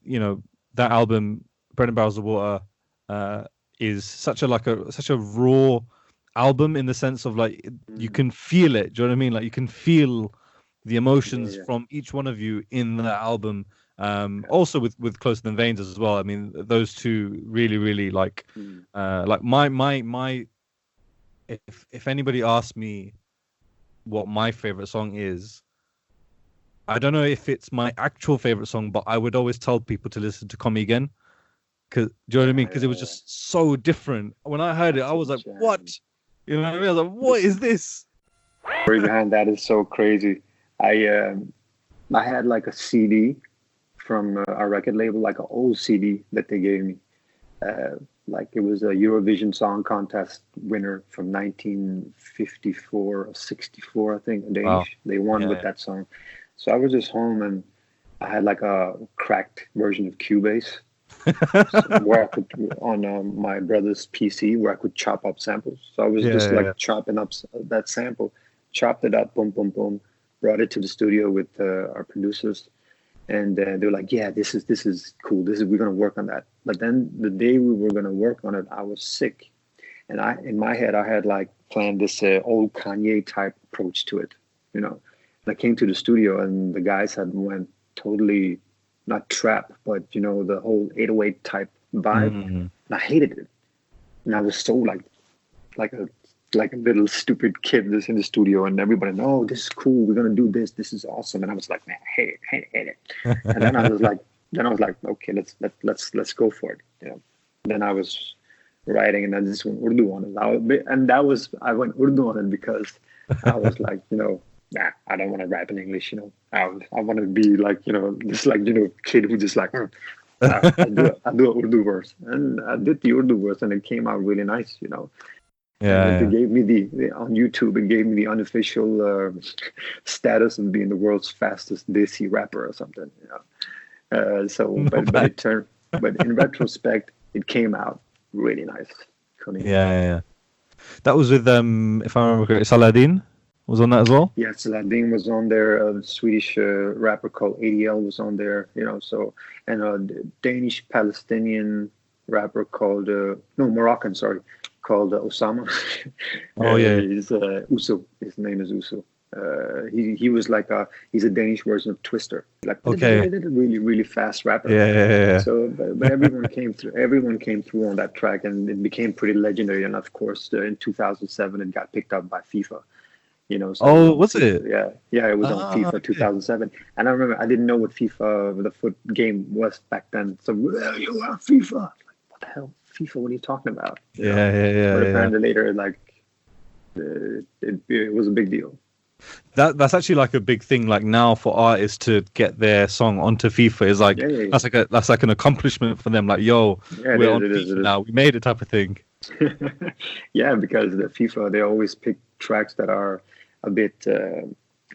Speaker 3: that album, Bread and Barrels of Water, uh, is such a raw album, in the sense of like you
Speaker 2: Mm.
Speaker 3: can feel it. Do you know what I mean? Like you can feel the
Speaker 2: Yeah,
Speaker 3: emotions
Speaker 2: yeah,
Speaker 3: from each one of you in that album.
Speaker 2: yeah.
Speaker 3: Also with Closer Than Veins as well. I mean, those two really, really
Speaker 2: Mm.
Speaker 3: like my if anybody asks me what my favorite song is, I don't know if it's my actual favorite song, but I would always tell people to listen to Come Again. Cause do you know what I mean?
Speaker 2: Yeah,
Speaker 3: Because it
Speaker 2: yeah,
Speaker 3: was
Speaker 2: yeah.
Speaker 3: just so different. When I heard it, I
Speaker 2: That's a
Speaker 3: was like,
Speaker 2: jam.
Speaker 3: "What?" You know what I mean? I was like,
Speaker 2: The
Speaker 3: "What is this?"
Speaker 2: story behind that is so crazy. I had like a CD from our record label, like an old CD that they gave me. Like it was a Eurovision Song Contest winner from 1954 or 64, I think,
Speaker 3: Wow.
Speaker 2: Danish. They won with
Speaker 3: Yeah.
Speaker 2: that song. So I was just home and I had like a cracked version of Cubase where I could on my brother's PC where I could chop up samples. So I was
Speaker 3: Yeah.
Speaker 2: just
Speaker 3: Yeah.
Speaker 2: like chopping up that sample, chopped it up, boom, boom, boom, brought it to the studio with our producers, and they were like, "Yeah, this is cool. This is we're gonna work on that." But then the day we were gonna work on it, I was sick, and I in my head I had like planned this old Kanye type approach to it, you know. And I came to the studio and the guys had went totally not trap, but the whole 808 type vibe,
Speaker 3: Mm.
Speaker 2: and I hated it. And I was so like a like a little stupid kid that's in the studio, and everybody, no, this is cool. We're gonna do this. This is awesome. And I was like, man, I hate it. And then I was like, okay, let's go for it. Then I was writing, and I just went Urdu on it. I went Urdu on it because I was like, nah, I don't want to rap in English. I want to be like, just like kid who just like. I do an Urdu verse, and I did the Urdu verse, and it came out really nice. And
Speaker 3: Yeah.
Speaker 2: it gave me on YouTube. It gave me the unofficial status of being the world's fastest Desi rapper or something.
Speaker 3: Not
Speaker 2: But
Speaker 3: bad.
Speaker 2: it turned. But in retrospect, it came out really nice. Cunning.
Speaker 3: Yeah. That was with if I remember correctly, Saladin was on that as well.
Speaker 2: Yes, Saladin was on there. A Swedish rapper called ADL was on there. And a Danish Palestinian rapper called no, Moroccan, sorry, called Osama.
Speaker 3: Oh yeah.
Speaker 2: He's Uso. His name is Uso. He was like he's a Danish version of Twister, like
Speaker 3: Okay.
Speaker 2: really really fast rapper.
Speaker 3: Yeah.
Speaker 2: So, but everyone came through. Everyone came through on that track, and it became pretty legendary. And of course, in 2007, it got picked up by FIFA. So it was
Speaker 3: Oh,
Speaker 2: on
Speaker 3: was
Speaker 2: FIFA.
Speaker 3: it?
Speaker 2: Yeah, it was on
Speaker 3: Ah,
Speaker 2: FIFA
Speaker 3: okay.
Speaker 2: 2007. And I remember I didn't know what FIFA, the foot game, was back then. So well, you are FIFA. I'm like, what the hell, FIFA? What are you talking about? But
Speaker 3: Yeah.
Speaker 2: apparently later, like, it was a big deal.
Speaker 3: That's actually like a big thing. Like now for artists to get their song onto FIFA is like
Speaker 2: Yeah, yeah,
Speaker 3: that's like an accomplishment for them. Like, yo,
Speaker 2: yeah. It
Speaker 3: we're
Speaker 2: is.
Speaker 3: on
Speaker 2: It is.
Speaker 3: FIFA
Speaker 2: It
Speaker 3: now. We made it, type of thing.
Speaker 2: is. Yeah, because the FIFA, they always pick tracks that are a bit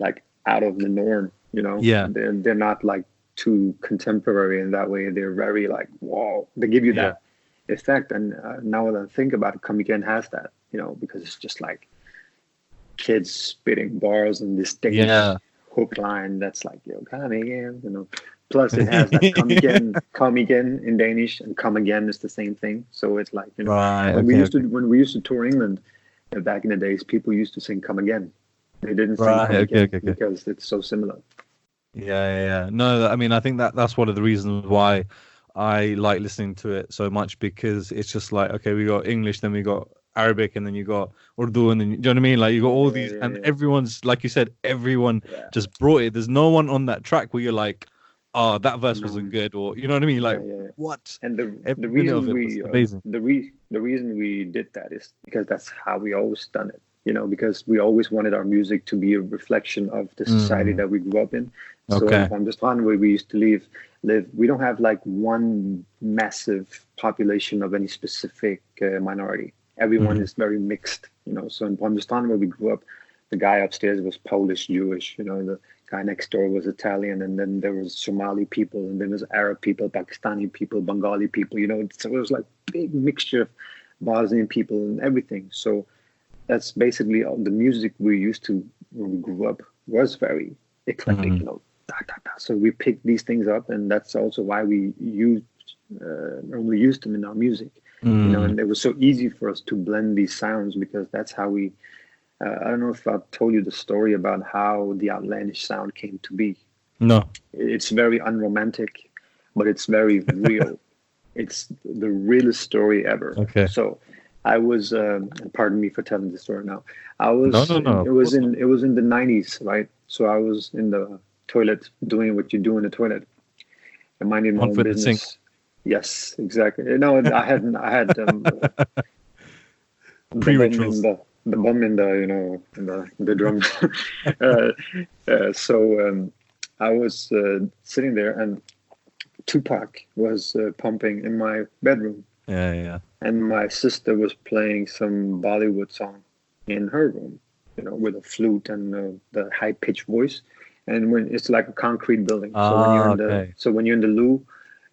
Speaker 2: like out of the norm.
Speaker 3: Yeah.
Speaker 2: They're not like too contemporary in that way. They're very like, wow. They give you
Speaker 3: Yeah.
Speaker 2: that effect. And now that I think about it, Come Again has that. Because it's just like kids spitting bars and this Danish
Speaker 3: Yeah.
Speaker 2: hook line that's like, yo, come again. Plus it has that come again in Danish, and come again is the same thing. So it's like,
Speaker 3: Right.
Speaker 2: when we
Speaker 3: Okay.
Speaker 2: used to when we used to tour England back in the days, people used to sing come again. They didn't sing
Speaker 3: Right.
Speaker 2: come again
Speaker 3: Okay.
Speaker 2: because it's so similar.
Speaker 3: Yeah. No, I mean, I think that's one of the reasons why I like listening to it so much, because it's just like, okay, we got English, then we got Arabic, and then you got Urdu, and then do you know what I mean? Like you got all these, and
Speaker 2: Yeah.
Speaker 3: everyone's, like you said, everyone
Speaker 2: Yeah.
Speaker 3: just brought it. There's no one on that track where you're like, oh, that verse
Speaker 2: No.
Speaker 3: wasn't good, or you know what I mean? Like,
Speaker 2: Yeah.
Speaker 3: what?
Speaker 2: And the
Speaker 3: Every minute of
Speaker 2: reason
Speaker 3: it was
Speaker 2: we
Speaker 3: amazing.
Speaker 2: the reason we did that is because that's how we always done it. Because we always wanted our music to be a reflection of the society that we grew up in. So
Speaker 3: Okay.
Speaker 2: in Palm where we used to live, we don't have like one massive population of any specific minority. Everyone is very mixed. So in Palm where we grew up, the guy upstairs was Polish, Jewish. The guy next door was Italian, and then there was Somali people, and then there's Arab people, Pakistani people, Bengali people. So it was like big mixture of Bosnian people and everything. So that's basically all the music we used to when we grew up was very eclectic, you know. Da, da, da. So we picked these things up, and that's also why we normally used them in our music, you know. And it was so easy for us to blend these sounds because that's how we. I don't know if I've told you the story about how the outlandish sound came to be.
Speaker 3: No.
Speaker 2: It's very unromantic, but it's very real. It's the realest story ever.
Speaker 3: Okay.
Speaker 2: So I was, pardon me for telling the story now. I was,
Speaker 3: No.
Speaker 2: it was in the 90s, right? So I was in the toilet doing what you do in the toilet, and minding my own
Speaker 3: With the
Speaker 2: business.
Speaker 3: sink.
Speaker 2: Yes, exactly. No, I had the
Speaker 3: Pre-rituals.
Speaker 2: the bum in the, you know, in the drum. So I was sitting there, and Tupac was pumping in my bedroom.
Speaker 3: Yeah.
Speaker 2: And my sister was playing some Bollywood song in her room, you know, with a flute and the high pitched voice. And when it's like a concrete building, so when you're in the loo,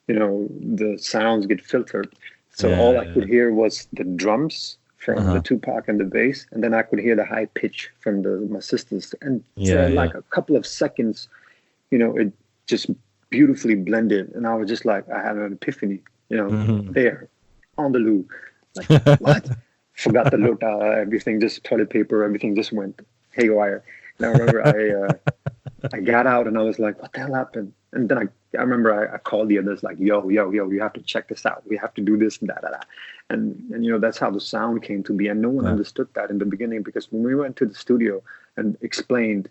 Speaker 2: you know, the sounds get filtered. So all I could hear was the drums from the Tupac and the bass, and then I could hear the high pitch from my sisters. And like a couple of seconds, you know, it just beautifully blended, and I was just like, I had an epiphany, you know, there on the loo, like what? Forgot the lota, everything, just toilet paper, everything just went haywire. And I remember I got out and I was like, what the hell happened? And then I remember I called the others like, yo, you have to check this out. We have to do this and that. And you know, that's how the sound came to be. And no one understood that in the beginning, because when we went to the studio and explained,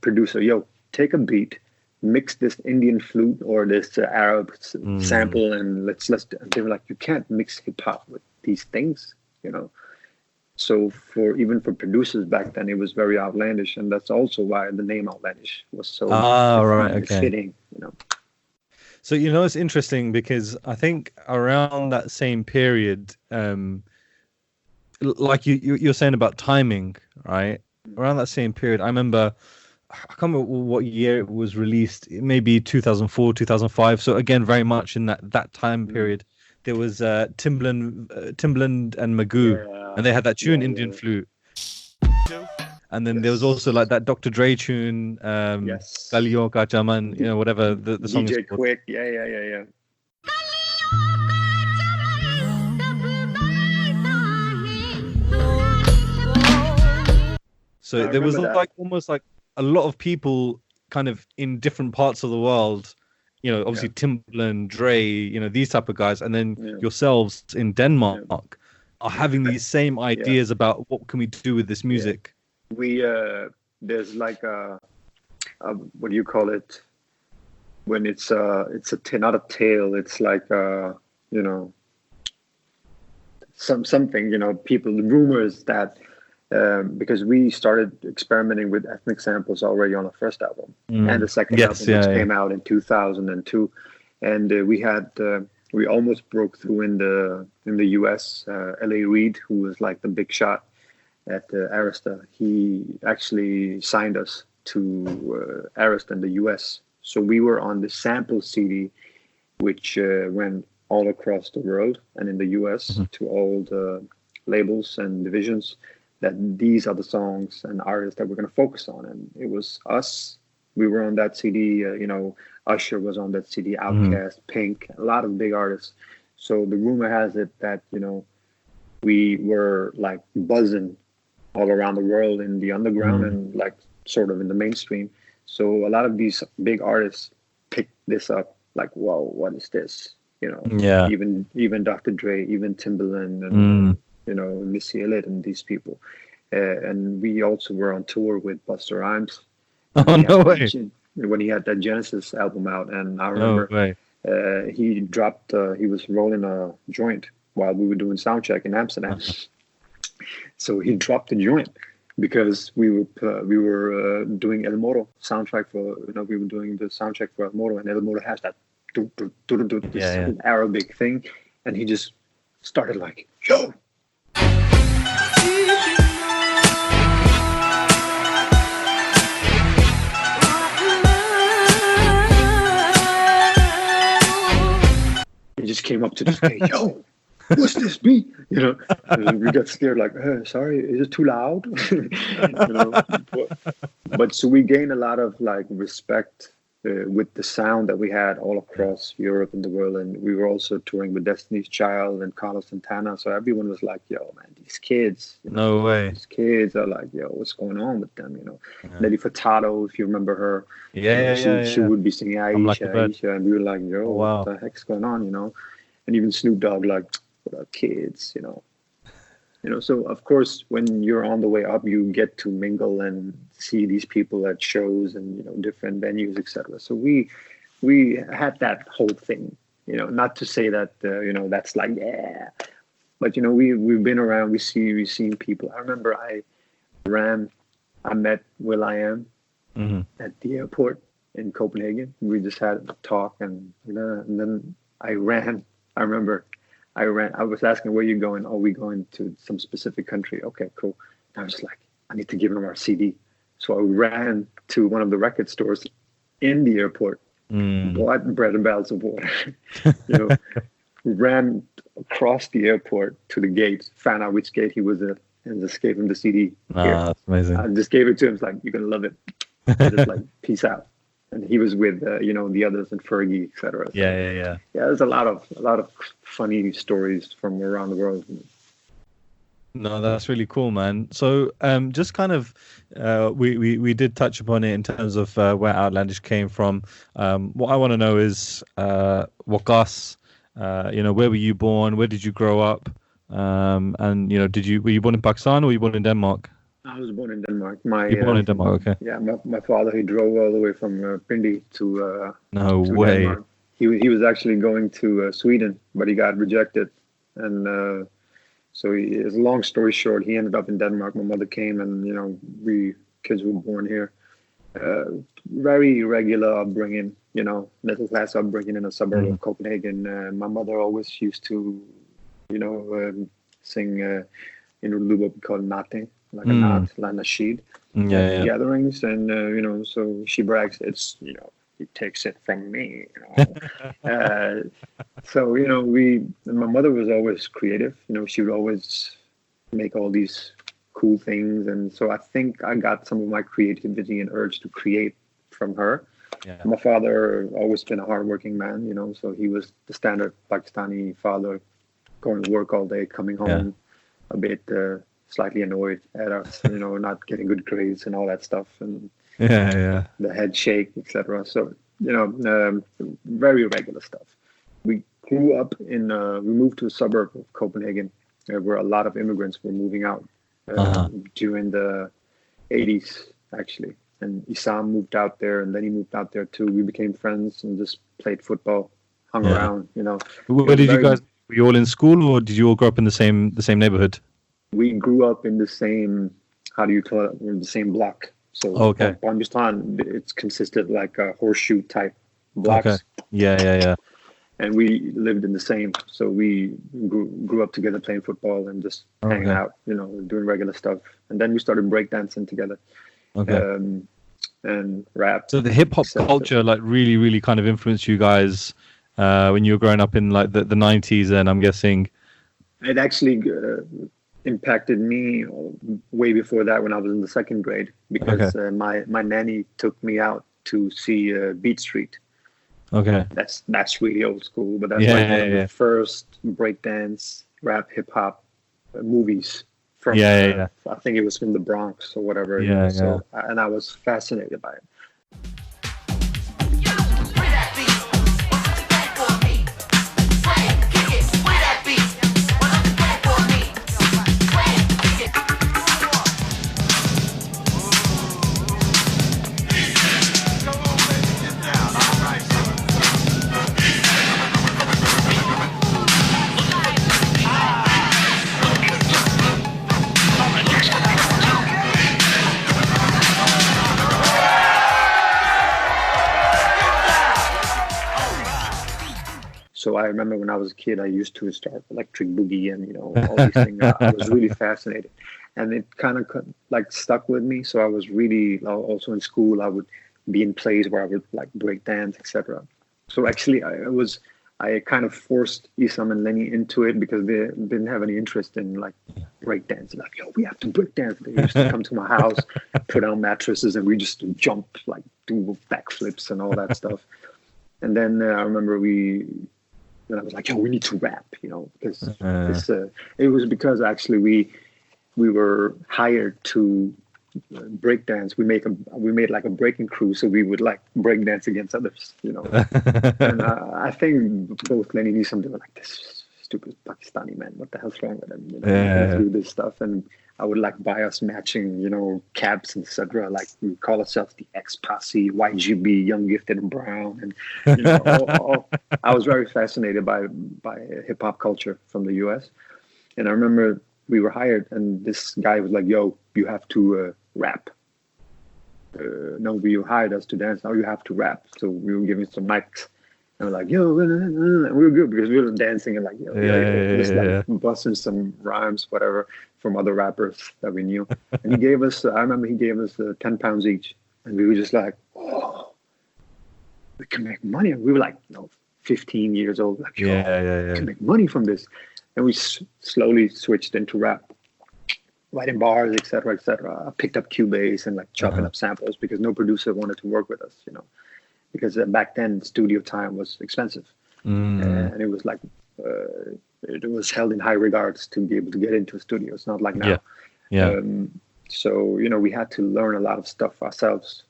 Speaker 2: producer, yo, take a beat, mix this Indian flute or this Arab sample, and let's they were like, you can't mix hip hop with these things, you know. So even for producers back then, it was very outlandish, and that's also why the name Outlandish was so fitting, you know.
Speaker 3: So, you know, it's interesting because I think around that same period, like you're saying about timing, right? Around that same period, I remember, I can't remember what year it was released, maybe 2004, 2005. So again, very much in that time period, there was Timbaland and Magoo, and they had that tune, Indian Flute. And then there was also like that Dr. Dre tune, Galio Ka Jaman, you know, whatever the song
Speaker 2: DJ
Speaker 3: is called.
Speaker 2: Quick, yeah.
Speaker 3: So there was like almost like a lot of people kind of in different parts of the world, you know, obviously Timbaland, Dre, you know, these type of guys, and then yourselves in Denmark are having these same ideas about what can we do with this music.
Speaker 2: We there's like a what do you call it when it's not a tale, it's like you know, something, you know, people, the rumors that because we started experimenting with ethnic samples already on the first album and the second album, which came out in 2002, and we almost broke through in the US. L.A. Reid, who was like the big shot at Arista, he actually signed us to Arista in the US. So we were on the sample CD, which went all across the world and in the US to all the labels and divisions, that these are the songs and artists that we're going to focus on. And it was us. We were on that CD, you know, Usher was on that CD, Outkast, Pink, a lot of big artists. So the rumor has it that, you know, we were like buzzing all around the world in the underground and like sort of in the mainstream. So a lot of these big artists picked this up like, whoa, what is this? You know, even Dr. Dre, even Timbaland, and you know, Missy Elliott and these people. And we also were on tour with Busta Rhymes.
Speaker 3: Oh, no way.
Speaker 2: When he had that Genesis album out. And I remember he was rolling a joint while we were doing soundcheck in Amsterdam. So he dropped the joint because we were doing El Moro soundtrack for, you know, we were doing the soundtrack for El Moro, and El Moro has that this Arabic thing, and he just started like, yo. He just came up to the stage, yo. what's this beat? And we got scared, like, sorry, is it too loud? But so we gained a lot of like respect with the sound that we had all across Europe and the world. And we were also touring with Destiny's Child and Carlos Santana. So everyone was like, yo, man, these kids.
Speaker 3: No way.
Speaker 2: These kids are like, yo, what's going on with them? Nelly Furtado, if you remember her. She would be singing Aicha, Aicha. And we were like, yo, what the heck's going on, And even Snoop Dogg, like, what up, kids, So, of course, when you're on the way up, you get to mingle and see these people at shows and, different venues, etc. So we had that whole thing, not to say that, that's like, yeah. But, we've been around, we've seen people. I remember I met Will.i.am at the airport in Copenhagen. We just had a talk and then I ran. I remember I was asking, where are you going? Oh, we going to some specific country. Okay, cool. And I was like, I need to give him our CD. So I ran to one of the record stores in the airport, bought bread and barrels of water, ran across the airport to the gate, found out which gate he was at, and just gave him the CD.
Speaker 3: That's amazing.
Speaker 2: I just gave it to him. It's like, you're going to love it. Just like, peace out. And he was with, the others and Fergie, etc. So,
Speaker 3: yeah.
Speaker 2: There's a lot of funny stories from around the world.
Speaker 3: No, that's really cool, man. So, just kind of, we did touch upon it in terms of where Outlandish came from. What I want to know is, Waqas, where were you born? Where did you grow up? And were you born in Pakistan or were you born in Denmark?
Speaker 2: I was born in Denmark.
Speaker 3: You were born in Denmark, okay.
Speaker 2: Yeah, my father, he drove all the way from Pindi to
Speaker 3: Denmark.
Speaker 2: He was actually going to Sweden, but he got rejected. And so it's a long story short, he ended up in Denmark. My mother came and, we kids were born here. Very regular upbringing, middle class upbringing in a suburb of Copenhagen. My mother always used to, sing in Urdu what we call naate. Like a naat, like a sheet, gatherings, and so she brags, it's he takes it from me, so my mother was always creative, she would always make all these cool things, and so I think I got some of my creativity and urge to create from her. My father always been a hardworking man, so he was the standard Pakistani father, going to work all day, coming home a bit slightly annoyed at us, not getting good grades and all that stuff, and the head shake, etc. So, very regular stuff. We grew up we moved to a suburb of Copenhagen where a lot of immigrants were moving out during the 80s, actually. And Isam moved out there, and then he moved out there too. We became friends and just played football, hung around,
Speaker 3: Where did you guys, were you all in school or did you all grow up in the same neighborhood?
Speaker 2: We grew up in the same, how do you call it, in the same block. So Pakistan, it's consisted like a horseshoe type blocks.
Speaker 3: Okay. Yeah.
Speaker 2: And we lived in the same. So we grew up together playing football and just hanging out, doing regular stuff. And then we started breakdancing together. And rap. So
Speaker 3: the hip hop culture like really, really kind of influenced you guys when you were growing up in like the 90s, and I'm guessing.
Speaker 2: It actually impacted me way before that, when I was in the second grade, because my nanny took me out to see Beat Street. Okay, that's really old school, but that's the first breakdance, rap, hip hop movies from I think it was from the Bronx or whatever. And I was fascinated by it. So I remember when I was a kid, I used to start Electric Boogie and, all these things. I was really fascinated. And it kind of like stuck with me. So I was really, also in school, I would be in plays where I would like break dance, etc. So actually I I kind of forced Isam and Lenny into it because they didn't have any interest in like breakdance. Like, yo, we have to breakdance. They used to come to my house, put down mattresses, and we just jump, like do backflips and all that stuff. And then I remember then I was like, yo, we need to rap, because it was because actually we were hired to breakdance. We made like a breaking crew, so we would like breakdance against others, And I think both Lenny and Isam, they were like, this stupid Pakistani man, what the hell's wrong with them? Let's do this stuff. And I would like buy us matching, caps, etc. Like we call ourselves the X Posse, YGB, Young, Gifted, and Brown. And I was very fascinated by hip hop culture from the US. And I remember we were hired, and this guy was like, "Yo, you have to rap." No, you hired us to dance. Now you have to rap. So we were giving some mics. And we're like, yo, and we were good because we were dancing and like, busting some rhymes, whatever, from other rappers that we knew. And I remember he gave us 10 pounds each. And we were just like, oh, we can make money. And we were like, 15 years old. Like, we can make money from this. And we slowly switched into rap, writing bars, etc., etc. I picked up Cubase and like chopping up samples because no producer wanted to work with us, because back then studio time was expensive, and it was like it was held in high regards to be able to get into a studio. It's not like now. So we had to learn a lot of stuff ourselves.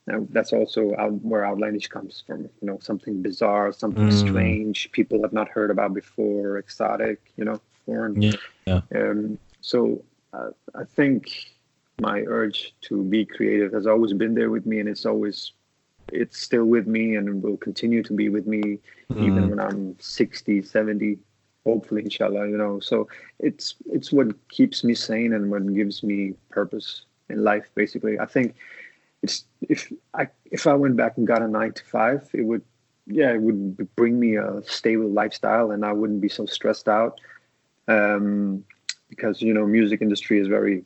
Speaker 2: And that's also where Outlandish comes from. Something bizarre, something strange, people have not heard about before, exotic, foreign. So I think my urge to be creative has always been there with me, and it's still with me and will continue to be with me even when I'm 60, 70, hopefully, inshallah, So it's what keeps me sane and what gives me purpose in life, basically. I think if I went back and got a 9-to-5, it would bring me a stable lifestyle and I wouldn't be so stressed out. Because, music industry is very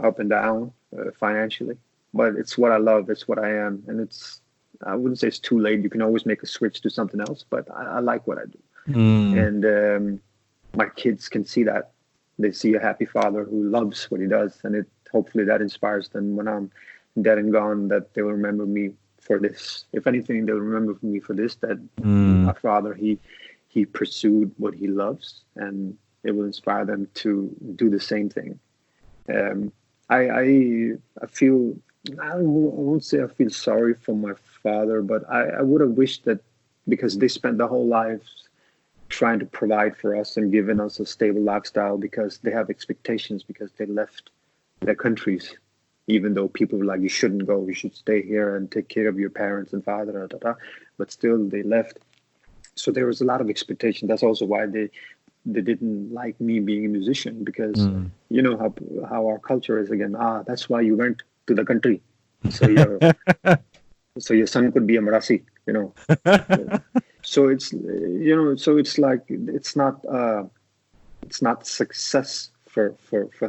Speaker 2: up and down financially. But it's what I love. It's what I am. And I wouldn't say it's too late. You can always make a switch to something else. But I like what I do. And my kids can see that. They see a happy father who loves what he does. And hopefully that inspires them when I'm dead and gone, that they will remember me for this. If anything, they'll remember me for this, that my father, he pursued what he loves. And it will inspire them to do the same thing. I feel, I won't say I feel sorry for my father, but I would have wished that, because they spent their whole lives trying to provide for us and giving us a stable lifestyle, because they have expectations, because they left their countries, even though people were like, you shouldn't go, you should stay here and take care of your parents and father, but still they left. So there was a lot of expectation. That's also why they didn't like me being a musician, because you know how our culture is again. That's why you went to the country, so your son could be a Marasi, So it's so it's like it's not success for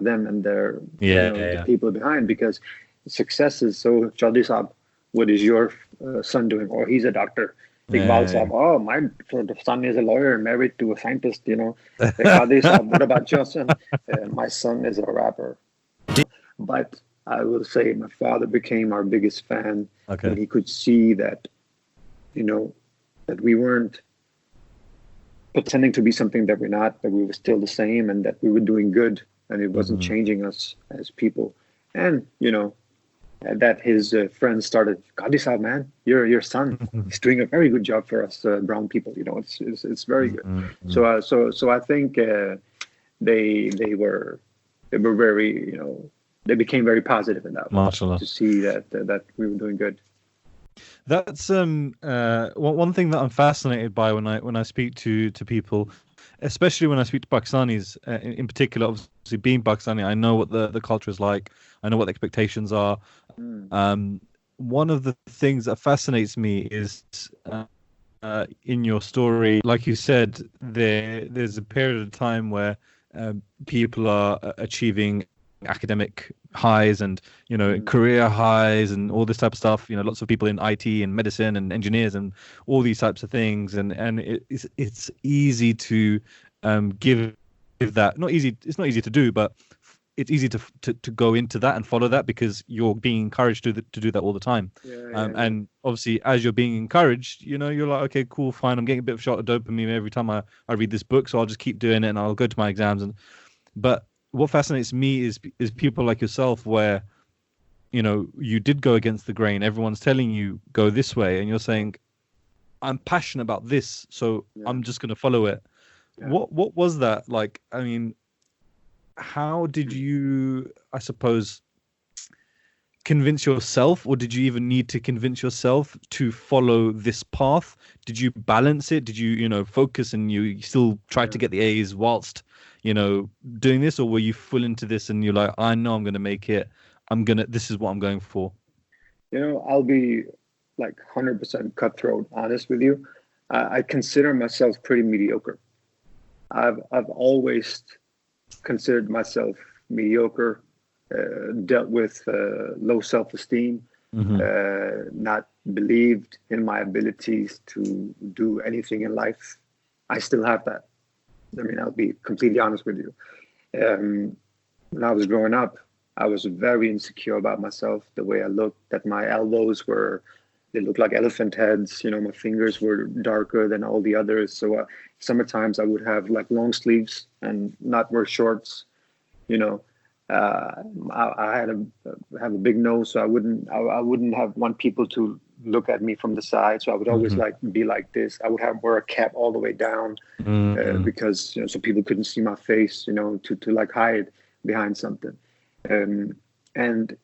Speaker 2: them and their the people behind, because success is, so Chaudhry Saab, what is your son doing? Or he's a doctor. Iqbal Saab, my son is a lawyer married to a scientist, Qadri Saab, what about your son? My son is a rapper. But I will say my father became our biggest fan. And he could see that, that we weren't pretending to be something that we're not, that we were still the same and that we were doing good and it wasn't changing us as people. And, that his friends started, Qadri Saab, man, your son, he's doing a very good job for us brown people. It's very good. So I think they were very, they became very positive in that way, to see that we were doing good.
Speaker 3: That's one thing that I'm fascinated by when I speak to people, especially when I speak to Pakistanis in particular. Obviously, being Pakistani, I know what the culture is like. I know what the expectations are. One of the things that fascinates me is in your story, like you said, there's a period of time where people are achieving academic highs and career highs and all this type of stuff. Lots of people in IT and medicine and engineers and all these types of things, and it's easy to give that. Not easy. It's not easy to do, but it's easy to go into that and follow that because you're being encouraged to do that all the time. And obviously, as you're being encouraged, you're like, okay, cool, fine. I'm getting a bit of a shot of dopamine every time I read this book, so I'll just keep doing it and I'll go to my exams. But what fascinates me is people like yourself, where you did go against the grain. Everyone's telling you go this way, and you're saying, I'm passionate about this, so I'm just going to follow it. What was that like? I mean, how did you, I suppose, convince yourself, or did you even need to convince yourself to follow this path? Did you balance it? Did you focus and you still tried to get the A's whilst doing this, or were you full into this and you're like, I know I'm going to make it, this is what I'm going for?
Speaker 2: I'll be like 100% cutthroat honest with you. I consider myself pretty mediocre. I've always considered myself mediocre, dealt with low self-esteem, not believed in my abilities to do anything in life. I still have that. I mean, I'll be completely honest with you. When I was growing up, I was very insecure about myself, the way I looked, that my elbows they looked like elephant heads. My fingers were darker than all the others. So sometimes I would have like long sleeves and not wear shorts. I have a big nose, so I wouldn't want people to look at me from the side. So I would always be like this. I would wear a cap all the way down because so people couldn't see my face. To like hide behind something. And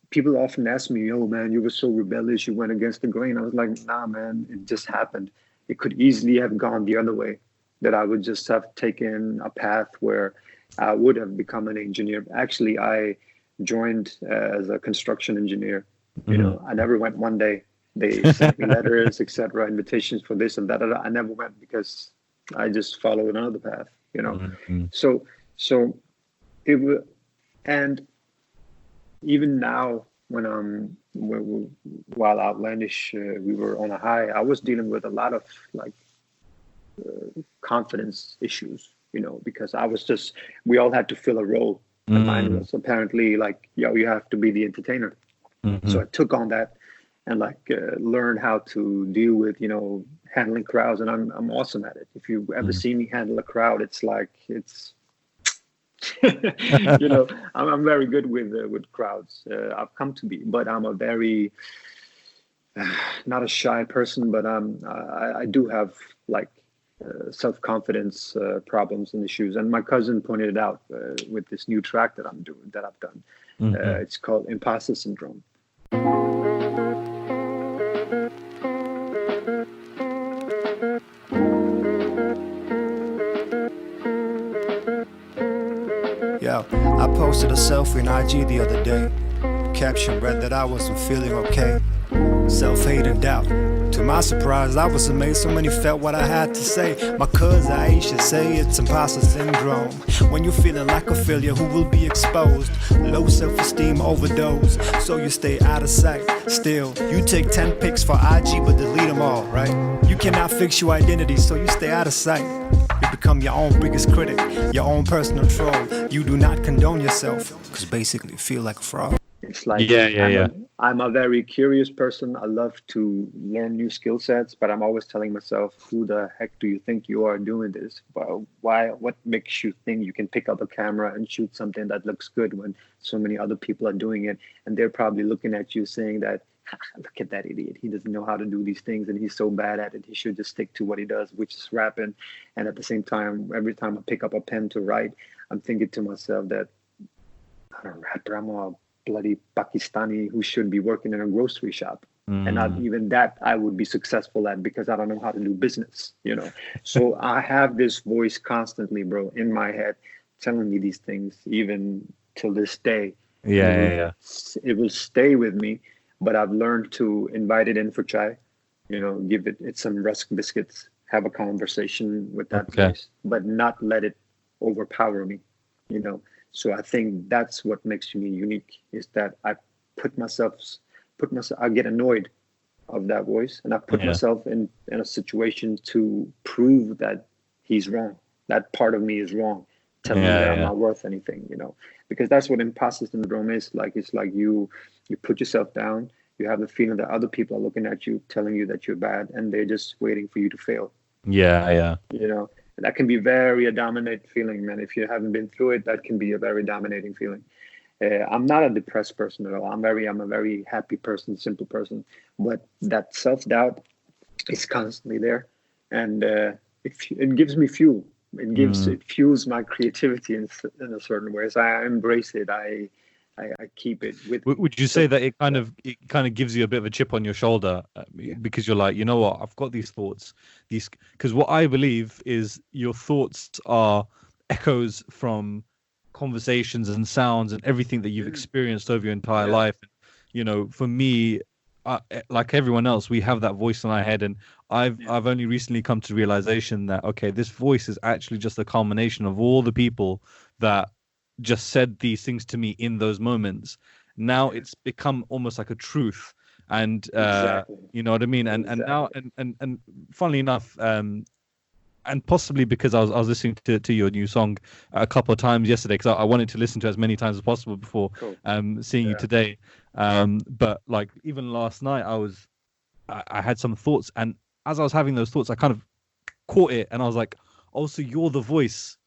Speaker 2: people often ask me, "Oh man, you were so rebellious. You went against the grain." I was like, "Nah, man, it just happened. It could easily have gone the other way. That I would just have taken a path where I would have become an engineer." Actually, I joined as a construction engineer. I never went one day. They sent me letters, etc., invitations for this and that. I never went because I just followed another path. So it was, and even now when while Outlandish, we were on a high. I was dealing with a lot of like confidence issues. Because we all had to fill a role. And mine was apparently like, you have to be the entertainer. So I took on that and learned how to deal with, handling crowds. And I'm awesome at it. If you ever see me handle a crowd, it's I'm very good with crowds. I've come to be, but I'm a very, not a shy person, but I do have self-confidence problems and issues, and my cousin pointed it out with this new track that I've done. It's called Imposter Syndrome.
Speaker 4: Yeah, I posted a selfie on IG the other day. Caption read that I wasn't feeling okay. Self-hate and doubt. To my surprise, I was amazed so many felt what I had to say. My cousin Aicha say it's imposter syndrome. When you're feeling like a failure, who will be exposed? Low self-esteem overdose, so you stay out of sight. Still, you take 10 pics for IG, but delete them all, right? You cannot fix your identity, so you stay out of sight. You become your own biggest critic, your own personal troll. You do not condone yourself, because basically you feel like a fraud.
Speaker 2: It's like, I'm a very curious person. I love to learn new skill sets, but I'm always telling myself, who the heck do you think you are doing this? Well, what makes you think you can pick up a camera and shoot something that looks good when so many other people are doing it? And they're probably looking at you saying that, look at that idiot. He doesn't know how to do these things and he's so bad at it. He should just stick to what he does, which is rapping. And at the same time, every time I pick up a pen to write, I'm thinking to myself that I'm not a rapper, I'm a bloody Pakistani who should be working in a grocery shop. And not even that I would be successful at because I don't know how to do business, So I have this voice constantly, bro, in my head telling me these things even till this day. It will stay with me, but I've learned to invite it in for chai, give it some Rusk biscuits, have a conversation with that voice, but not let it overpower me, So I think that's what makes me unique, is that I I get annoyed of that voice, and I put myself in a situation to prove that he's wrong. That part of me is wrong, telling me that I'm not worth anything, because that's what imposter syndrome is like. It's like you put yourself down. You have the feeling that other people are looking at you, telling you that you're bad, and they're just waiting for you to fail. That can be a dominant feeling, man. If you haven't been through it, that can be a very dominating feeling. I'm not a depressed person at all. I'm a very happy person, simple person. But that self-doubt is constantly there, and it gives me fuel. It fuels my creativity in a certain way. So I embrace it. I keep it with.
Speaker 3: Would you say that it kind of gives you a bit of a chip on your shoulder because you're like, you know what, I've got these thoughts, because what I believe is your thoughts are echoes from conversations and sounds and everything that you've experienced over your entire life. For me, like everyone else, we have that voice in our head, and I've only recently come to the realization that this voice is actually just a culmination of all the people that just said these things to me in those moments. Now it's become almost like a truth, and you know what I mean. And now and funnily enough, and possibly because I was listening to your new song a couple of times yesterday, because I wanted to listen to it as many times as possible before seeing you today. But like even last night, I had some thoughts, and as I was having those thoughts, I kind of caught it, and I was like, "Oh, so you're the voice.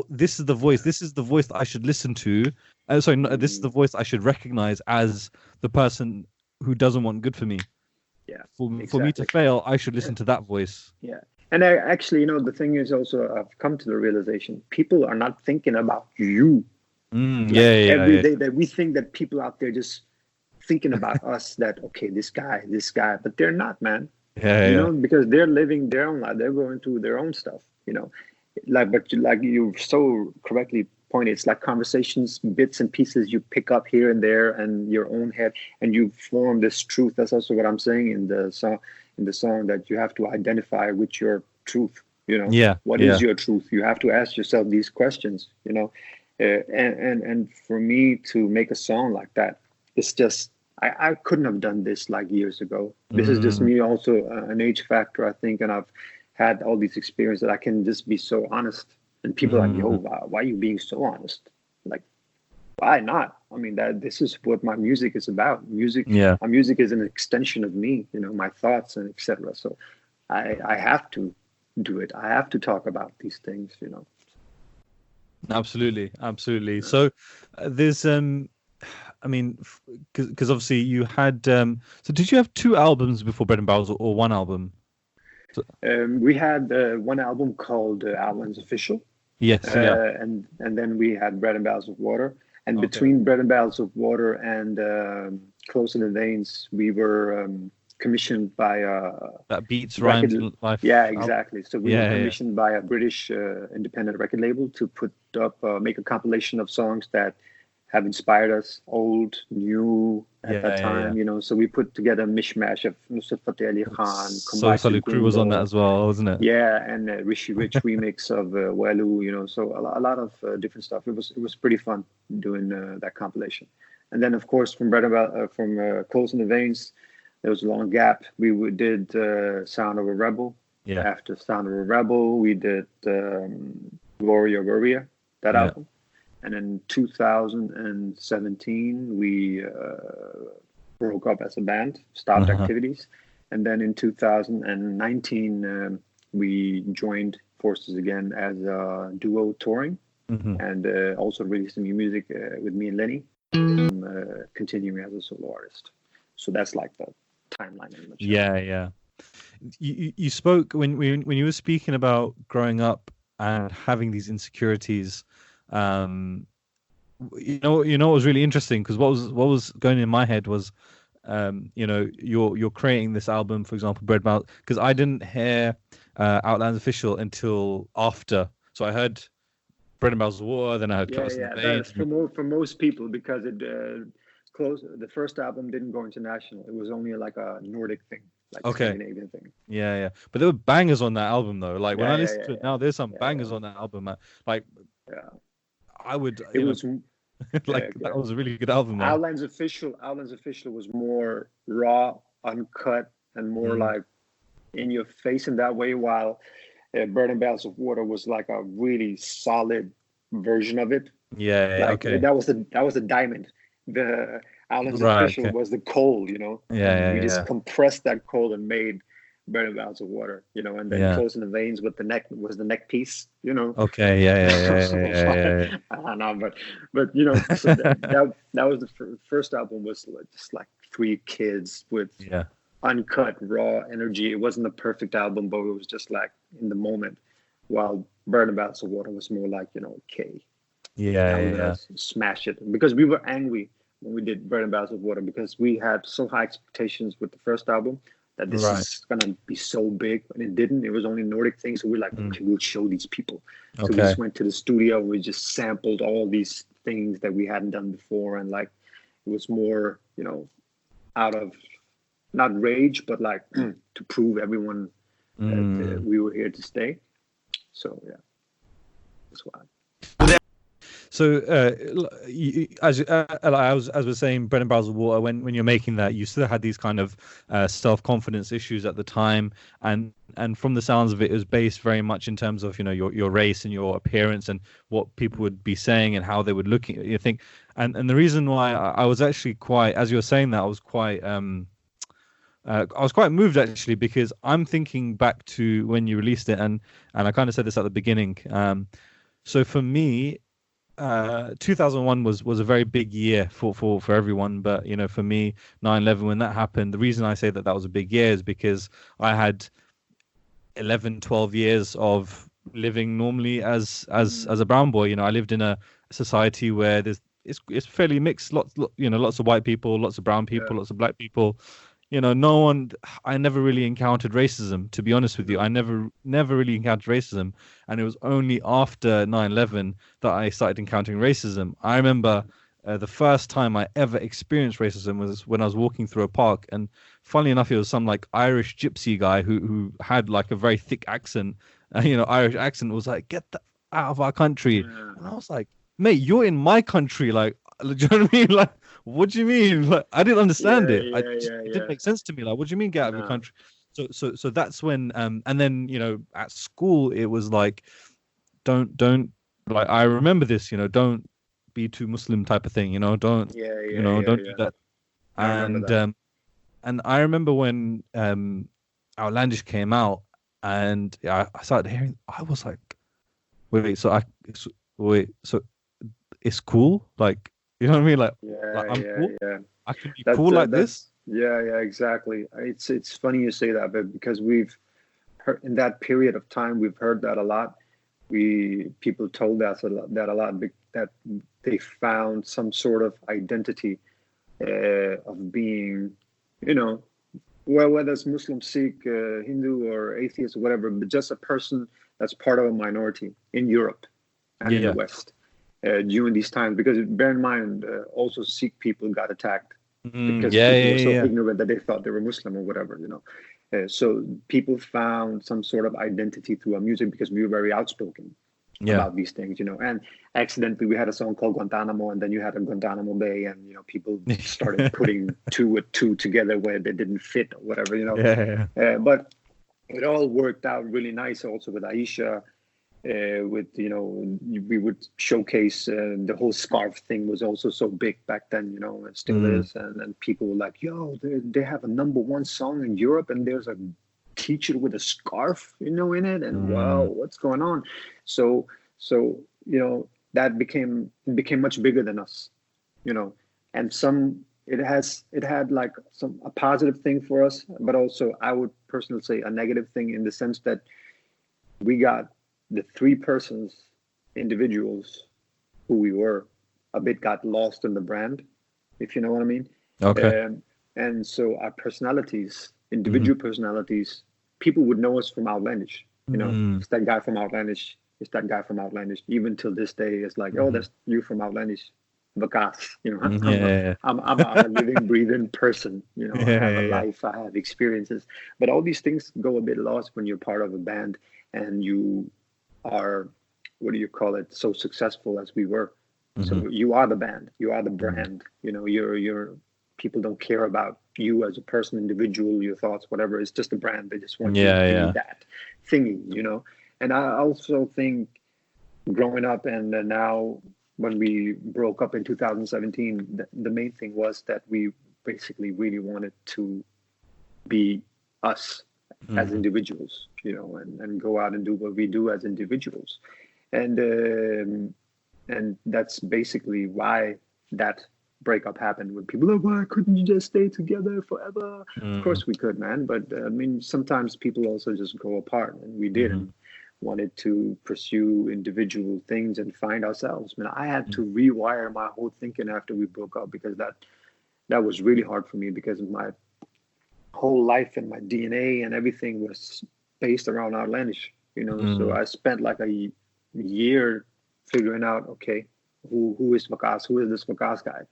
Speaker 3: This is the voice. This is the voice that I should listen to. This is the voice I should recognize as the person who doesn't want good for me.
Speaker 2: Yeah.
Speaker 3: For me to fail, I should listen to that voice."
Speaker 2: Yeah. And I actually, the thing is also, I've come to the realization, people are not thinking about you. Every day that we think that people out there just thinking about us, that, okay, this guy, but they're not, man. Because they're living their own life. They're going through their own stuff, but like you so correctly pointed, it's like conversations, bits and pieces you pick up here and there and your own head, and you form this truth. That's also what I'm saying in the song, that you have to identify with your truth. What is your truth? You have to ask yourself these questions, and for me to make a song like that, it's just, I couldn't have done this like years ago. This is just me also, an age factor, I think, and I've had all these experiences that I can just be so honest. And people are like, yo, why are you being so honest? Like, why not? I mean, this is what my music is about. My music is an extension of me, my thoughts and etc. So I have to do it. I have to talk about these things,
Speaker 3: Absolutely. So there's because obviously you had so did you have 2 albums before Bread and Barrels, or 1 album?
Speaker 2: We had one album called Outlandish Official. And then we had Bread and Barrels of Water. And between Bread and Barrels of Water and Close in the Veins, we were commissioned by
Speaker 3: that Beats Rhymes Life.
Speaker 2: Yeah, exactly. So we were commissioned by a British independent record label to put up, make a compilation of songs that have inspired us, old, new at that time, So we put together a mishmash of Nusrat Fateh Ali Khan.
Speaker 3: So Crew was on that as well, wasn't it?
Speaker 2: Yeah, and Rishi Rich remix of Walu, so a lot of different stuff. It was pretty fun doing that compilation. And then, of course, from Close in the Veins, there was a long gap. We did Sound of a Rebel. Yeah. After Sound of a Rebel, we did Gloria, that album. And in 2017, we broke up as a band, stopped activities. And then in 2019, we joined forces again as a duo touring, and also released some new music with me and Lenny, continuing as a solo artist. So that's like the timeline in a nutshell.
Speaker 3: Yeah. You spoke when you were speaking about growing up and having these insecurities. You know what was really interesting, because what was going in my head was, you're creating this album, for example, Bread Mouth, because I didn't hear Outlandish Official until after. So I heard Bread and Barrels of Water, then I heard Close in the Veins.
Speaker 2: That's for most people, because the first album didn't go international. It was only like a Nordic thing. Like Scandinavian thing.
Speaker 3: Yeah. But there were bangers on that album though. Like when I listen to it now, there's some bangers on that album. Like I would,
Speaker 2: It was
Speaker 3: like that was a really good album, man.
Speaker 2: Outlands Official was more raw, uncut, and more like in your face in that way, while Burning Barrels of Water was like a really solid version of it.
Speaker 3: Yeah,
Speaker 2: Like
Speaker 3: okay.
Speaker 2: that was the diamond. The Outlands Official was the coal, you know. We just compressed that coal and made Burning Barrels of Water, you know, and then Closing the Veins with the neck piece, you know.
Speaker 3: Okay, yeah.
Speaker 2: I don't know, but you know, so that was the first album, was just like three kids with uncut raw energy. It wasn't a perfect album, but it was just like in the moment. While Burning Barrels of Water was more like, you know, okay, smash it, because we were angry when we did Burning Barrels of Water, because we had so high expectations with the first album that this is gonna be so big, and it didn't. It was only Nordic things, so we're like, okay, we'll show these people. So we just went to the studio. We just sampled all these things that we hadn't done before, and like it was more, you know, out of not rage, but like to prove everyone that we were here to stay. So yeah, that's why.
Speaker 3: So, as I was saying, Burning Barrels of Water, when you're making that, you still had these kind of self-confidence issues at the time, and from the sounds of it, it was based very much in terms of, you know, your race and your appearance and what people would be saying and how they would look at you. Think, and the reason why I was actually quite, as you were saying that, I was quite moved actually, because I'm thinking back to when you released it, and I kind of said this at the beginning. So for me, 2001 was a very big year for everyone, but you know, for me, 9/11, when that happened, the reason I say that was a big year is because I had 11-12 years of living normally as a brown boy. You know, I lived in a society where it's fairly mixed, lots of white people, lots of brown people, lots of black people. You know, I never really encountered racism, to be honest with you. I never really encountered racism. And it was only after 9/11 that I started encountering racism. I remember the first time I ever experienced racism was when I was walking through a park. And funnily enough, it was some like Irish gypsy guy who had like a very thick accent, Irish accent, was like, "Get that out of our country." And I was like, "Mate, you're in my country." Like, do you know what I mean? Like, what do you mean? Like, I didn't understand it. It didn't make sense to me. Like, what do you mean get out of your country? So that's when, and then, you know, at school, it was like, don't, like, I remember this, you know, don't be too Muslim type of thing, you know, don't do that. And I remember when Outlandish came out, and I started hearing, I was like, so it's cool? Like, you know what I mean? Like, I'm cool.
Speaker 2: Yeah.
Speaker 3: I can be cool like this.
Speaker 2: Yeah, exactly. It's funny you say that, but because we've heard in that period of time, we've heard that a lot. People told us that a lot, that they found some sort of identity of being, you know, well, whether it's Muslim, Sikh, Hindu, or atheist, or whatever, but just a person that's part of a minority in Europe and in the West. During these times, because bear in mind, also Sikh people got attacked because people were so ignorant that they thought they were Muslim or whatever, you know. So people found some sort of identity through our music because we were very outspoken about these things, you know. And accidentally, we had a song called Guantanamo, and then you had a Guantanamo Bay, and you know, people started putting two with two together where they didn't fit or whatever, you know. But it all worked out really nice, also with Aicha. With, you know, we would showcase the whole scarf thing was also so big back then, you know, it still is, and people were like, yo, they have a #1 song in Europe, and there's a teacher with a scarf, you know, in it, and wow, what's going on? So you know, that became much bigger than us, you know, and it had like a positive thing for us, but also I would personally say a negative thing, in the sense that we got the individuals who we were, a bit got lost in the brand, if you know what I mean. Okay. And so our personalities, individual personalities, people would know us from Outlandish. You know, it's that guy from Outlandish. It's that guy from Outlandish. Even till this day, it's like, oh, that's you from Outlandish. Waqas, you know, I'm a living, breathing person. You know, I have a life, I have experiences, but all these things go a bit lost when you're part of a band and you are, what do you call it, so successful as we were. So you are the band, you are the brand. You know, you're people don't care about you as a person, individual, your thoughts, whatever. It's just a brand. They just want you to be that thingy, you know. And I also think growing up and now when we broke up in 2017, the main thing was that we basically really wanted to be us as individuals, you know, and go out and do what we do as individuals. And that's basically why that breakup happened. When people are like, why couldn't you just stay together forever? Of course we could, man. But I mean, sometimes people also just go apart, and we didn't. Wanted to pursue individual things and find ourselves. I mean, I had to rewire my whole thinking after we broke up, because that was really hard for me, because my whole life and my DNA and everything was based around Outlandish, you know. So I spent like a year figuring out, okay, who is Waqas? Who is this Waqas guy?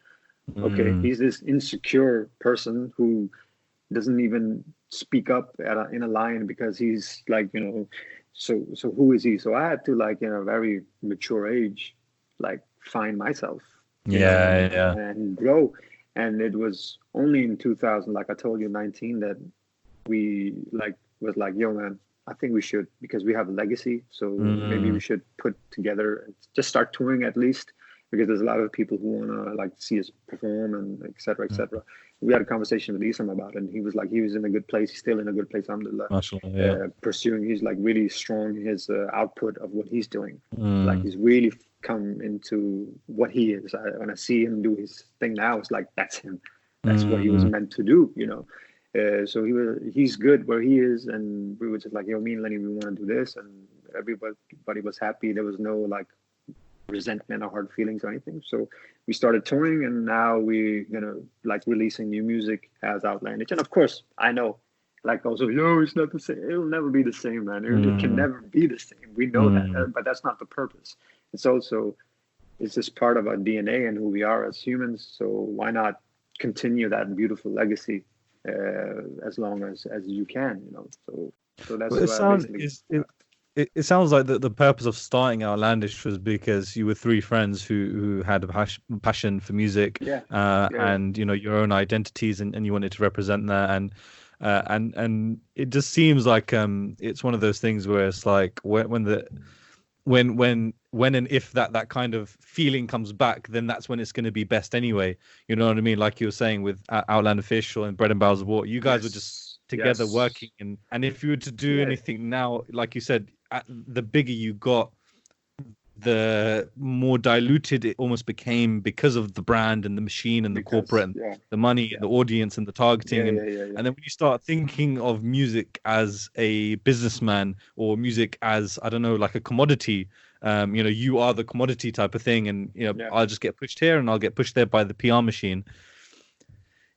Speaker 2: Okay, he's this insecure person who doesn't even speak up in a line because he's like, you know, so who is he? So I had to, like, in a very mature age, like, find myself, and grow. And it was only in 2000, like I told you, 19, that we was like, yo, man, I think we should, because we have a legacy. So maybe we should put together and just start touring at least, because there's a lot of people who want to like see us perform and et cetera, et cetera. We had a conversation with Isam about it, and he was like, he was in a good place. He's still in a good place. Alhamdulillah. Pursuing, he's like really strong in his output of what he's doing. Like, he's really come into what he is. When I see him do his thing now, it's like, that's him. That's what he was meant to do, you know. So he's good where he is, and we were just like, yo, me and Lenny, we want to do this, and everybody was happy. There was no like resentment or hard feelings or anything. So we started touring, and now we're gonna like releasing new music as Outlandish. And of course, I know, like, also, yo, it's not the same. It'll never be the same, man. It can never be the same. We know that, but that's not the purpose. It's just part of our DNA and who we are as humans. So why not continue that beautiful legacy as long as you can, you know. So that's what
Speaker 3: it sounds like the purpose of starting Outlandish was because you were three friends who had a passion for music, and you know, your own identities, and you wanted to represent that, and it just seems like it's one of those things where it's like when and if that kind of feeling comes back, then that's when it's going to be best anyway. You know what I mean? Like you were saying with Outland Official and Bread and Barrels of Water, you guys were just together working, and if you were to do anything now, like you said, the bigger you got, the more diluted it almost became, because of the brand and the machine and the corporate and the money and the audience and the targeting. And then when you start thinking of music as a businessman, or music as, I don't know, like a commodity, you know, you are the commodity type of thing, and you know, I'll just get pushed here and I'll get pushed there by the PR machine.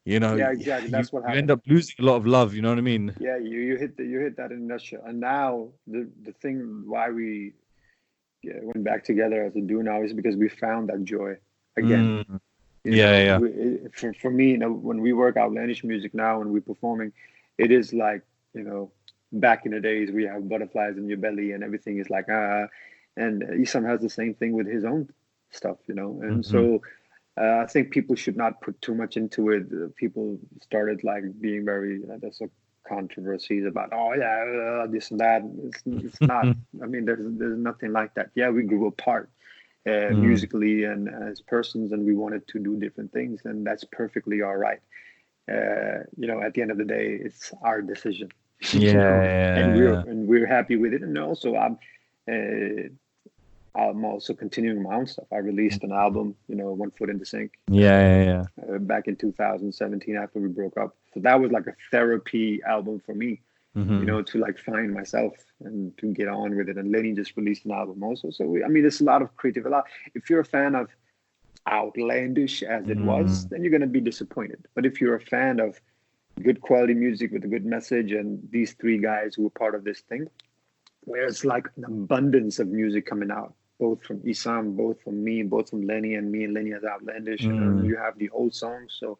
Speaker 3: You know,
Speaker 2: exactly. That's what happened.
Speaker 3: You end up losing a lot of love. You know what I mean?
Speaker 2: Yeah, you hit that in a nutshell. And now the thing why we went back together as a duo now is because we found that joy again. For me, you know, when we work Outlandish music now and we're performing, it is like, you know, back in the days we have butterflies in your belly and everything is like and Isam has the same thing with his own stuff, you know. And so I think people should not put too much into it. People started like being very, there's a controversies about, this and that. It's not. I mean, there's nothing like that. Yeah, we grew apart musically and as persons, and we wanted to do different things, and that's perfectly all right. You know, at the end of the day, it's our decision. And we're happy with it. And also, I'm also continuing my own stuff. I released an album, you know, One Foot in the Sink. Back in 2017 after we broke up. So that was like a therapy album for me, you know, to like find myself and to get on with it. And Lenny just released an album also. So there's a lot of creative. If you're a fan of Outlandish as it was, then you're going to be disappointed. But if you're a fan of good quality music with a good message, and these three guys who were part of this thing, where it's like an abundance of music coming out, both from Isam, both from me, both from Lenny, and me and Lenny as Outlandish. And you have the old songs. So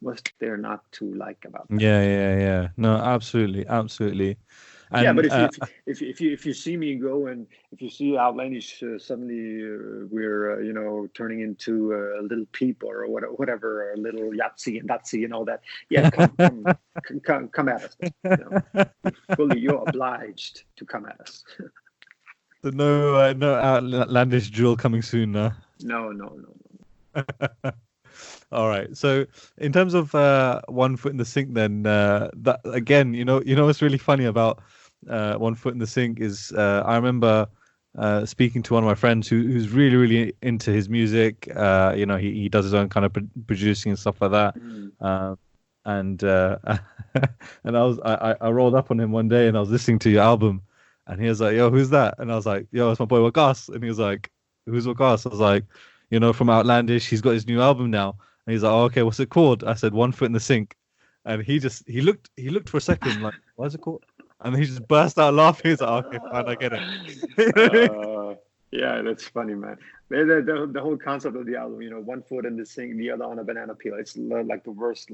Speaker 2: what's there not to like about that?
Speaker 3: No, absolutely. And
Speaker 2: Yeah, but if you see me go, and if you see Outlandish, suddenly we're turning into a little people or whatever, or a little Yahtzee and Datsy and all that. Yeah, come at us. You're obliged to come at us.
Speaker 3: so no outlandish drill coming soon, no.
Speaker 2: No.
Speaker 3: All right. So in terms of one foot in the sink, then that again, what's really funny about one foot in the sink is I remember speaking to one of my friends who's really, really into his music. He does his own kind of producing and stuff like that. And and I rolled up on him one day and I was listening to your album, and he was like, "Yo, who's that?" And I was like, "Yo, it's my boy Waqas." And he was like, "Who's Waqas?" I was like, from Outlandish. He's got his new album now. And he's like, "Oh, okay, what's it called?" I said, "One Foot in the Sink." And he looked for a second like, "What's it called?" And he just burst out laughing. He's like, "Okay, fine, I get it."
Speaker 2: Yeah, that's funny, man. The whole concept of the album, one foot in the sink, the other on a banana peel. It's like the worst,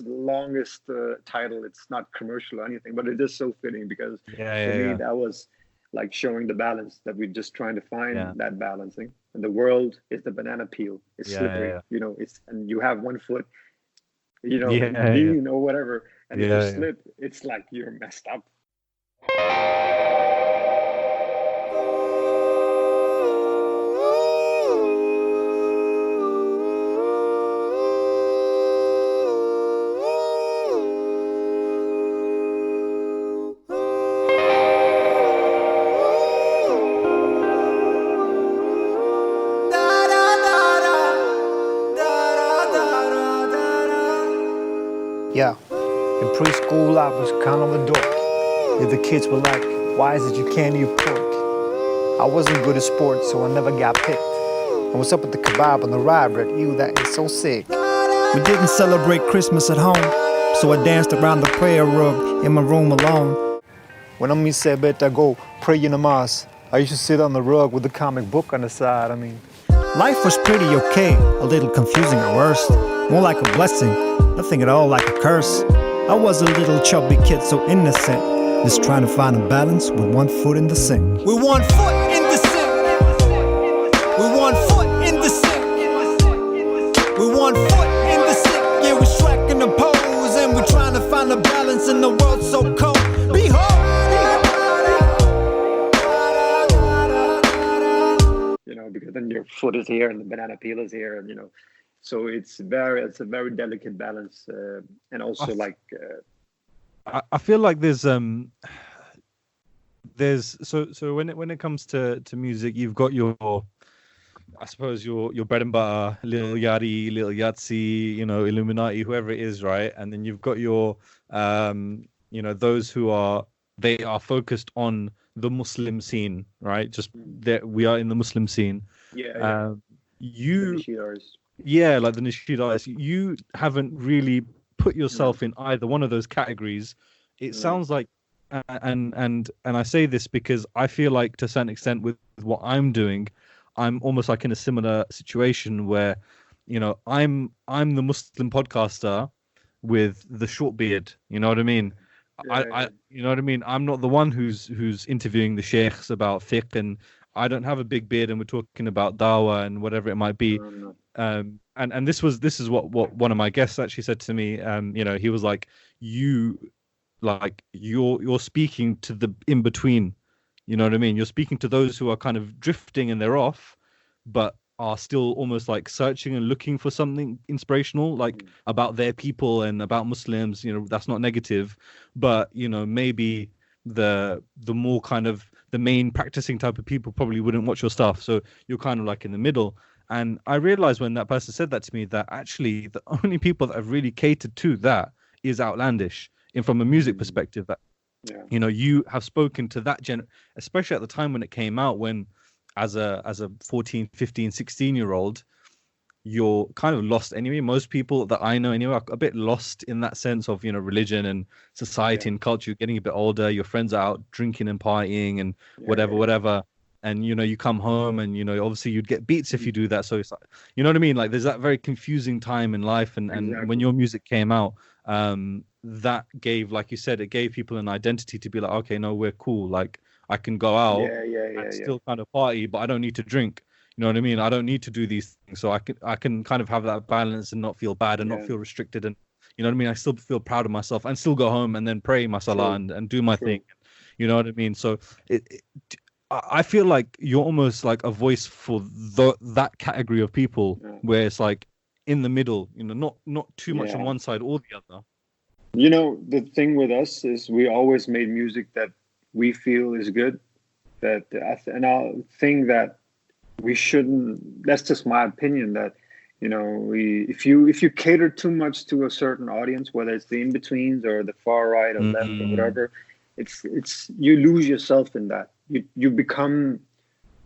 Speaker 2: longest title. It's not commercial or anything, but it is so fitting because for me that was like showing the balance that we're just trying to find that balancing. And the world is the banana peel. It's slippery, and you have one foot, whatever. And if you slip, it's like you're messed up.
Speaker 4: Yeah, in preschool I was kind of a dork. If the kids were like, "Why is it you can't eat pork?" I wasn't good at sports, so I never got picked. And what's up with the kebab and the rye bread? Ew, that is so sick. We didn't celebrate Christmas at home, so I danced around the prayer rug in my room alone. When Ummi said, "Better go pray your namaz," I used to sit on the rug with a comic book on the side. Life was pretty okay, a little confusing at worst. More like a blessing, nothing at all like a curse. I was a little chubby kid, so innocent, just trying to find a balance with one foot in the sink. With one foot in the sink. With one foot in the sink. With one foot in the sink. Yeah, we're striking a pose, and we're trying to find a balance in the world so cold. Behold!
Speaker 2: Because then your foot is here and the banana peel is here, and so it's a very delicate balance, and also
Speaker 3: I feel like there's so when it comes to music, you've got your, I suppose your bread and butter, little Yachty, little Yahtzee, Illuminati, whoever it is, right? And then you've got your those who are focused on the Muslim scene, right? Just that we are in the Muslim scene.
Speaker 2: Like
Speaker 3: the Nasheed artists. You haven't really put yourself in either one of those categories. It sounds like, and I say this because I feel like to a certain extent with what I'm doing, I'm almost like in a similar situation where, I'm the Muslim podcaster with the short beard. You know what I mean? You know what I mean? I'm not the one who's interviewing the sheikhs about fiqh, and I don't have a big beard, and we're talking about dawah and whatever it might be. And this is what one of my guests actually said to me. He was like, you're speaking to the in between. You know what I mean? You're speaking to those who are kind of drifting and they're off, but are still almost like searching and looking for something inspirational, like about their people and about Muslims. That's not negative, but maybe the more kind of the main practicing type of people probably wouldn't watch your stuff. So you're kind of like in the middle. And I realized when that person said that to me that actually the only people that have really catered to that is Outlandish, and from a music perspective, that you have spoken to that especially at the time when it came out, when as a 14, 15, 16-year-old, you're kind of lost anyway. Most people that I know anyway are a bit lost in that sense of, religion and society and culture. You're getting a bit older, your friends are out drinking and partying and whatever. And, you come home and, obviously you'd get beats if you do that. So it's like, you know what I mean? Like there's that very confusing time in life. And when your music came out, that gave, like you said, it gave people an identity to be like, okay, no, we're cool. Like I can go out and still kind of party, but I don't need to drink. You know what I mean? I don't need to do these things. So I can kind of have that balance and not feel bad and not feel restricted. And you know what I mean? I still feel proud of myself and still go home and then pray my salah and do my thing. You know what I mean? So I feel like you're almost like a voice for that category of people where it's like in the middle, you know, not too much on one side or the other.
Speaker 2: You know, the thing with us is we always made music that we feel is good. And I think that we shouldn't. That's just my opinion. That, you know, if you cater too much to a certain audience, whether it's the in-betweens or the far right or left or whatever, it's you lose yourself in that. You become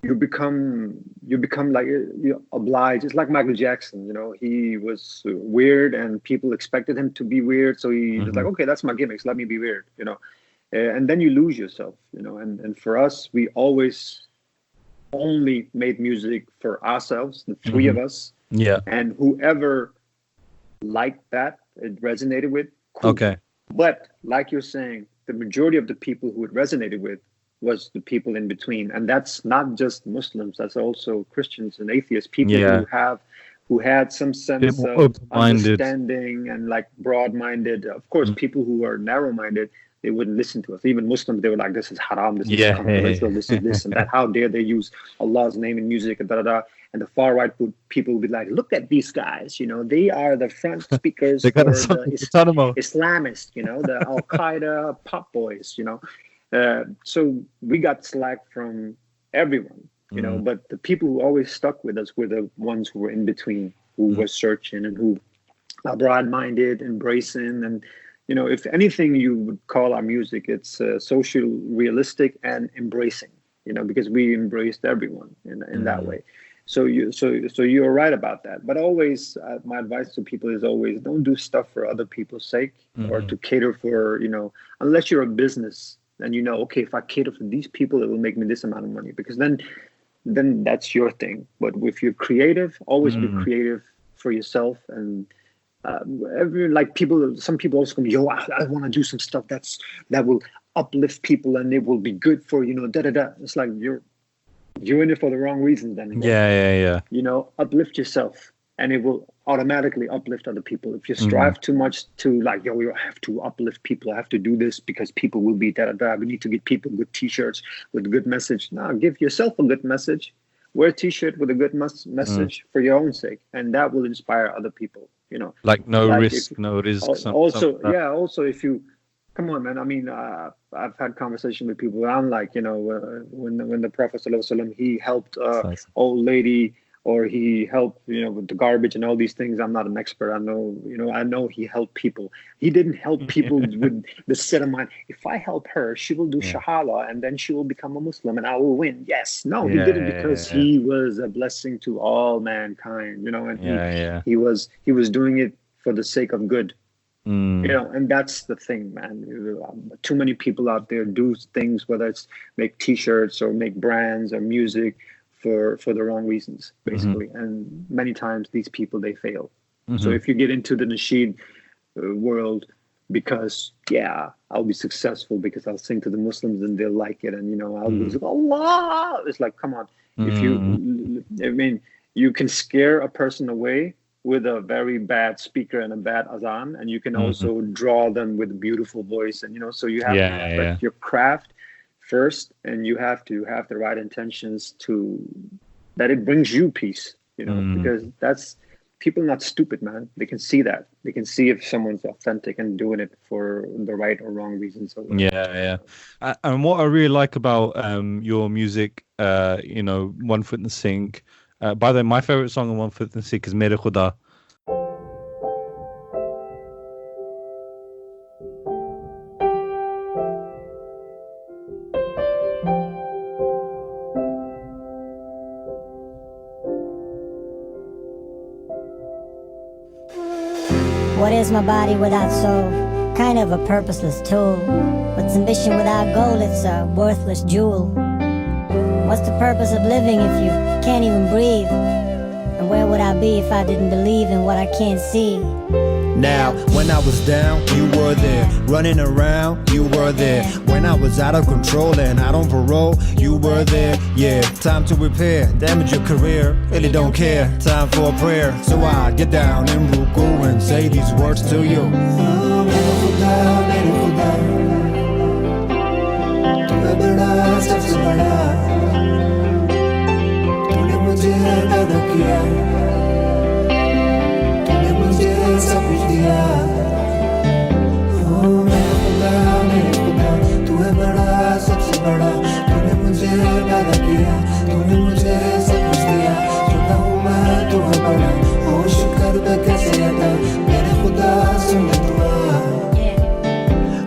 Speaker 2: like you're obliged. It's like Michael Jackson. You know, he was weird and people expected him to be weird, so he was like, okay, that's my gimmicks, let me be weird. You know, and then you lose yourself. You know, and for us, we always only made music for ourselves, the three of us.
Speaker 3: Yeah.
Speaker 2: And whoever liked that, it resonated with. Cool.
Speaker 3: Okay.
Speaker 2: But like you're saying, the majority of the people who it resonated with was the people in between. And that's not just Muslims, that's also Christians and atheists, people who had some sense of understanding and like broad-minded. Of course, people who are narrow-minded, they wouldn't listen to us. Even Muslims, they were like, this is haram, this is controversial, this is this and that. How dare they use Allah's name in music and da-da-da. And the far right people would be like, look at these guys, you know, they are the front speakers for the Islamists, you know, the Al-Qaeda pop boys, you know. So we got slack from everyone, you know, but the people who always stuck with us were the ones who were in between, who were searching and who are broad-minded, embracing. And, you know, if anything you would call our music, it's social, realistic, and embracing, you know, because we embraced everyone in that way. So you're right about that. But always, my advice to people is always don't do stuff for other people's sake or to cater for, you know, unless you're a business and you know, okay, if I cater for these people, it will make me this amount of money, because then that's your thing. But if you're creative, always be creative for yourself. And some people also come, yo, I want to do some stuff that will uplift people and it will be good for, you know, da-da-da. It's like you're in it for the wrong reasons then.
Speaker 3: Yeah.
Speaker 2: You know, uplift yourself and it will automatically uplift other people. If you strive too much to like, yo, we have to uplift people, I have to do this because people will be da-da-da. We need to get people good t-shirts with a good message. No, give yourself a good message. Wear a t-shirt with a good message for your own sake. And that will inspire other people, you know.
Speaker 3: Like no risk.
Speaker 2: Also, if you, come on, man. I mean, I've had conversation with people. I'm like, you know, when the Prophet ﷺ, he helped old lady, or he helped, you know, with the garbage and all these things. I'm not an expert. I know he helped people. He didn't help people with the set of mind. If I help her, she will do shahala and then she will become a Muslim and I will win. Yes. No, he did it because he was a blessing to all mankind, you know, and he was doing it for the sake of good. You know, and that's the thing, man. Too many people out there do things, whether it's make t-shirts or make brands or music for the wrong reasons, basically. And many times these people, they fail. So if you get into the nasheed world because, I'll be successful because I'll sing to the Muslims and they'll like it. And, you know, I'll lose Allah. It's like, come on. You can scare a person away with a very bad speaker and a bad azan, and you can also draw them with a beautiful voice. And, you know, so you have to respect your craft first, and you have to have the right intentions to that it brings you peace, you know, because that's people not stupid, man. They can see that. They can see if someone's authentic and doing it for the right or wrong reasons.
Speaker 3: And what I really like about your music, you know, One Foot in the Sink. By the way, my favorite song on One Foot in the Sink is Mere Khuda.
Speaker 5: What is my body without soul? Kind of a purposeless tool. What's ambition without goal? It's a worthless jewel. What's the purpose of living if you can't even breathe? And where would I be if I didn't believe in what I can't see?
Speaker 4: Now, when I was down, you were there. Running around, you were there. When I was out of control and out on parole, you were there. Yeah, time to repair, damage your career. Really don't care, time for a prayer. So I get down in ruku and say these words to you.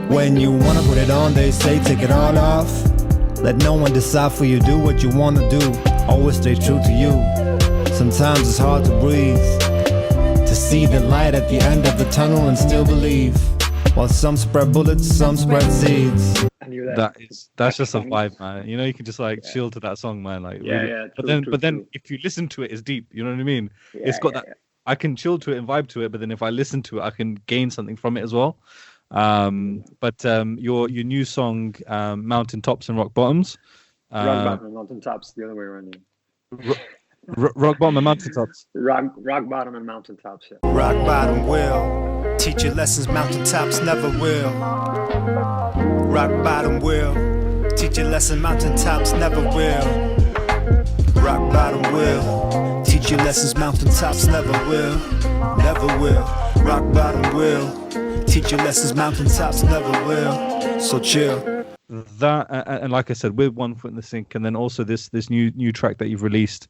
Speaker 4: When you wanna put it on, they say take it all off. Let no one decide for you, do what you wanna do. Always stay true to you. Sometimes it's hard to breathe, to see the light at the end of the tunnel and still believe. While some spread bullets, some spread seeds.
Speaker 3: That's just a vibe, man. You know, you can just like chill to that song, man. Like, really. But then if you listen to it, it's deep. You know what I mean? It's got that. I can chill to it and vibe to it, but then if I listen to it, I can gain something from it as well. But your new song, Mountain Tops and Rock Bottoms.
Speaker 2: Rock bottom and mountain tops, the other way around.
Speaker 3: Rock bottom and mountain tops.
Speaker 2: Rock bottom and mountain tops. Yeah.
Speaker 4: Rock bottom will teach you lessons mountain tops never will. Rock bottom will teach you lessons mountain tops never will. Rock bottom will teach you lessons mountain tops never will. Never will. Rock bottom will teach you lessons mountain tops never will. So chill.
Speaker 3: That and like I said, with One Foot in the Sink, and then also this new track that you've released,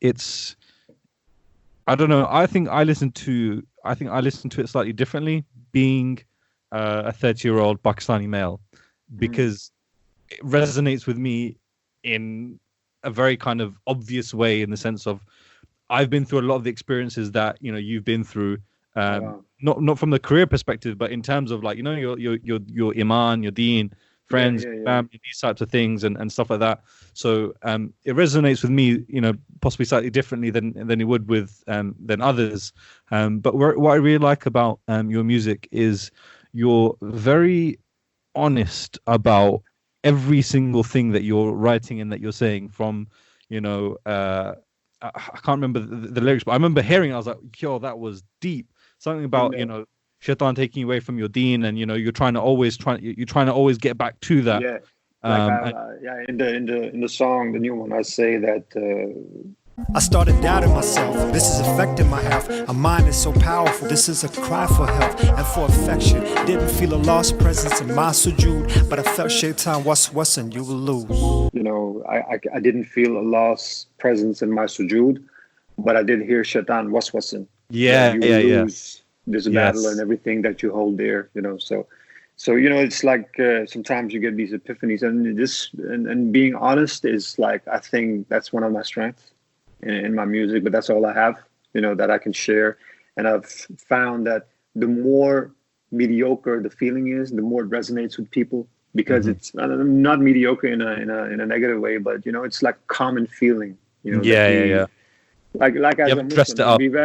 Speaker 3: it's, I don't know, I think I listened to it slightly differently, being a 30-year-old Pakistani male, because it resonates with me in a very kind of obvious way, in the sense of I've been through a lot of the experiences that you've been through. Not from the career perspective, but in terms of like your iman, your deen, friends, family, these types of things and stuff like that. So it resonates with me, possibly slightly differently than it would with than others. But what I really like about your music is you're very honest about every single thing that you're writing and that you're saying. From I can't remember the lyrics, but I remember hearing it, I was like, yo, that was deep. Something about shaitan taking you away from your deen, and you're trying to always get back to that.
Speaker 2: In the song, the new one, I say that
Speaker 4: I started doubting myself. This is affecting my health. A mind is so powerful. This is a cry for help and for affection. Didn't feel a lost presence in my sujood, but I felt shaitan waswasing, you will lose.
Speaker 2: I didn't feel a lost presence in my sujood, but I did hear shaitan waswasing.
Speaker 3: Yeah.
Speaker 2: This battle and everything that you hold there, So it's like sometimes you get these epiphanies, and being honest is like, I think that's one of my strengths in my music. But that's all I have, that I can share. And I've found that the more mediocre the feeling is, the more it resonates with people, because it's not mediocre in a negative way, but it's like common feeling. Like as a Muslim,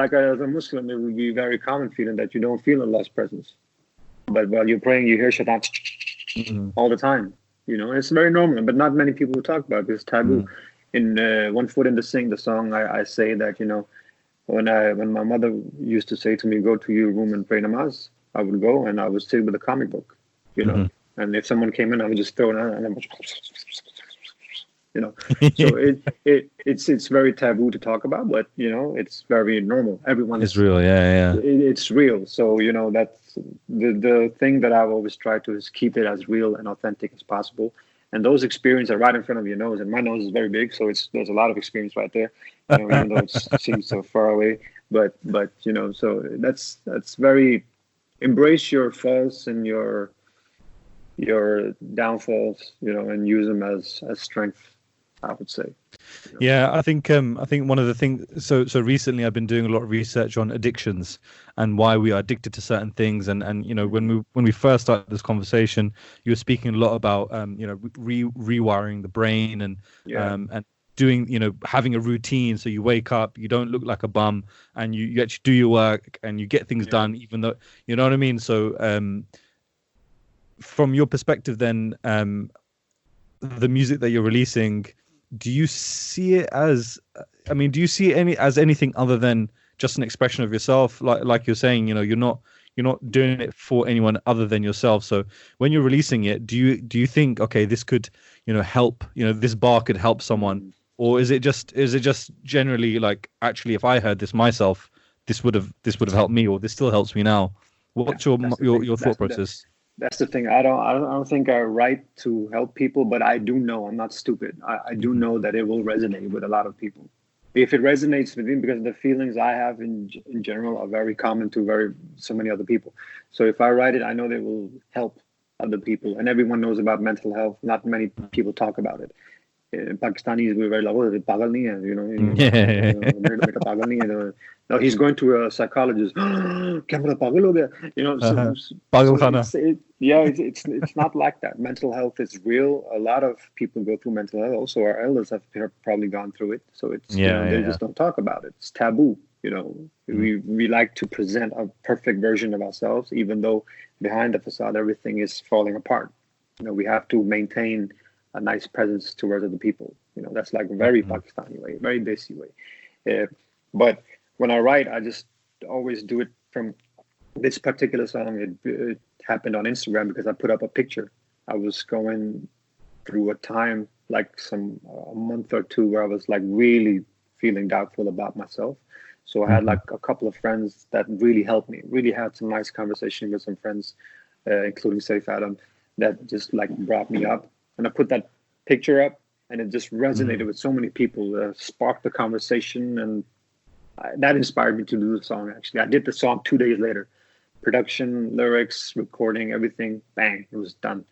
Speaker 2: as a Muslim, it would be very common feeling that you don't feel a lost presence. But while you're praying, you hear shaitan all the time. It's very normal, but not many people will talk about this taboo. In One Foot in the Sink, the song, I say that, when my mother used to say to me, go to your room and pray namaz, I would go and I would sit with a comic book, and if someone came in, I would just throw it on and I would, so it's very taboo to talk about, but it's very normal. It's
Speaker 3: real.
Speaker 2: It's real. So that's the thing that I've always tried to is keep it as real and authentic as possible. And those experiences are right in front of your nose, and my nose is very big, so there's a lot of experience right there, even though it seems so far away. But so that's very, embrace your faults and your downfalls, and use them as strength, I would say.
Speaker 3: Yeah, I think one of the things. So recently, I've been doing a lot of research on addictions and why we are addicted to certain things. And when we first started this conversation, you were speaking a lot about rewiring the brain and doing, having a routine. So you wake up, you don't look like a bum, and you actually do your work and you get things done, even though, you know what I mean? So from your perspective then, the music that you're releasing, do you see it as, do you see it as anything other than just an expression of yourself? Like you're saying, you're not doing it for anyone other than yourself. So when you're releasing it, do you think, okay, this could, help, this bar could help someone? Or is it just generally like, actually, if I heard this myself, this would have helped me, or this still helps me now? What's your thought process?
Speaker 2: That's the thing. I don't think I write to help people, but I do know, I'm not stupid. I do know that it will resonate with a lot of people. If it resonates with me, because the feelings I have in general are very common to so many other people. So if I write it, I know they will help other people. And everyone knows about mental health. Not many people talk about it. In Pakistanis, we're very like, oh, pagal nahi hai, No, he's going to a psychologist. Camera pagal ho gaya. It's not like that. Mental health is real. A lot of people go through mental health. Also, our elders have probably gone through it. So it's they just don't talk about it. It's taboo. We like to present a perfect version of ourselves, even though behind the facade everything is falling apart. We have to maintain a nice presence towards other people. That's like a very Pakistani way, very Desi way. But when I write, I just always do it from this particular song. It happened on Instagram because I put up a picture. I was going through a time, like a month or two, where I was like really feeling doubtful about myself. So I had like a couple of friends that really helped me, really had some nice conversation with some friends, including Saif Adam, that just like brought me up. And I put that picture up, and it just resonated with so many people, sparked the conversation, and that inspired me to do the song. Actually, I did the song 2 days later. Production, lyrics, recording, everything, bang, it was done.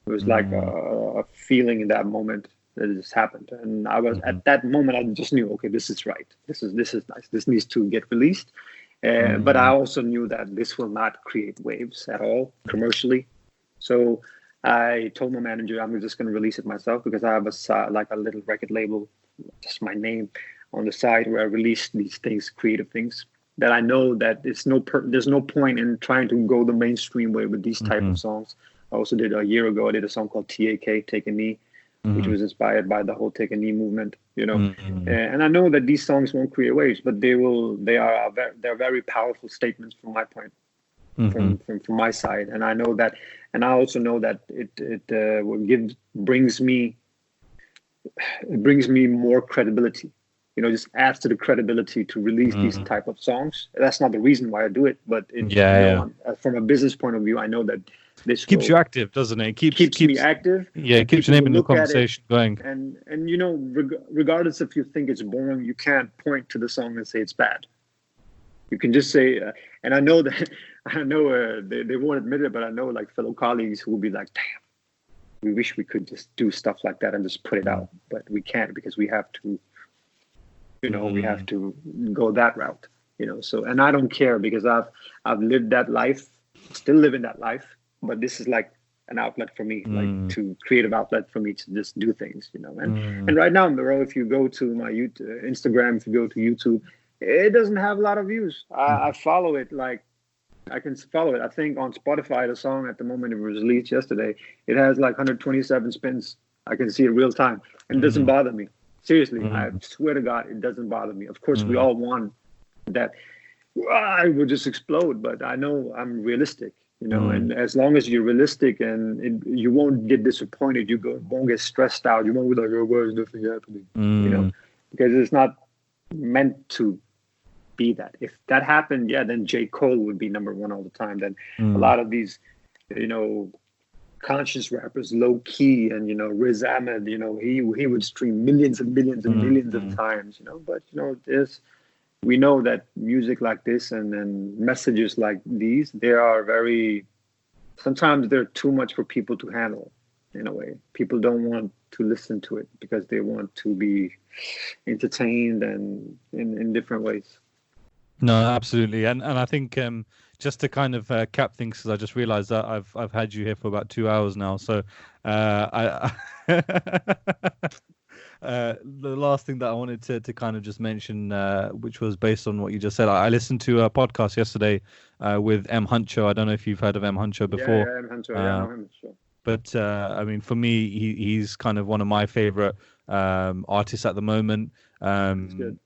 Speaker 2: It was like a feeling in that moment that it just happened. And I was at that moment, I just knew, okay, this is right. This is nice. This needs to get released. But I also knew that this will not create waves at all commercially. So I told my manager I'm just going to release it myself, because I have a little record label, just my name on the side, where I release these things, creative things that I know that there's no point in trying to go the mainstream way with these type of songs. I also did a year ago, I did a song called TAK, Take a Knee, which was inspired by the whole Take a Knee movement, and I know that these songs won't create waves, but they're very powerful statements from my point. From my side, and I know that, and I also know that it brings me more credibility. Just adds to the credibility to release these type of songs. That's not the reason why I do it, but from a business point of view, I know that this
Speaker 3: keeps you active, doesn't it? Keeps
Speaker 2: me active.
Speaker 3: Yeah, it keeps your name in the conversation going.
Speaker 2: And regardless if you think it's boring, you can't point to the song and say it's bad. You can just say, and I know that. They won't admit it, but I know like fellow colleagues who will be like, damn, we wish we could just do stuff like that and just put it out, but we can't, because we have to, we have to go that route, so, and I don't care, because I've lived that life, still living that life, but this is like an outlet for me, like to creative outlet for me to just do things, and right now, bro, if you go to my Instagram, if you go to YouTube, it doesn't have a lot of views. I follow it, like, I can follow it. I think on Spotify, the song at the moment it was released yesterday, it has like 127 spins. I can see it real time, and it doesn't bother me. Seriously, I swear to God, it doesn't bother me. Of course, we all want that I would just explode, but I know I'm realistic, and as long as you're realistic and you won't get disappointed, won't get stressed out, you won't be like, oh, why is nothing happening? Because it's not meant to be that. If that happened, then J. Cole would be number one all the time. Then a lot of these, conscious rappers, low key, and Riz Ahmed, he would stream millions and millions and millions of times, But we know that music like this and messages like these, sometimes they're too much for people to handle. In a way, people don't want to listen to it because they want to be entertained and in different ways.
Speaker 3: No, absolutely, and I think just to kind of cap things, because I just realised that I've had you here for about 2 hours now, so The last thing that I wanted to kind of just mention, which was based on what you just said, I listened to a podcast yesterday with M. Huncho. I don't know if you've heard of M. Huncho before.
Speaker 2: Yeah, I'm Hunter. Yeah, I know him. Sure.
Speaker 3: But I mean, for me, he's kind of one of my favorite artists at the moment.
Speaker 2: That's good.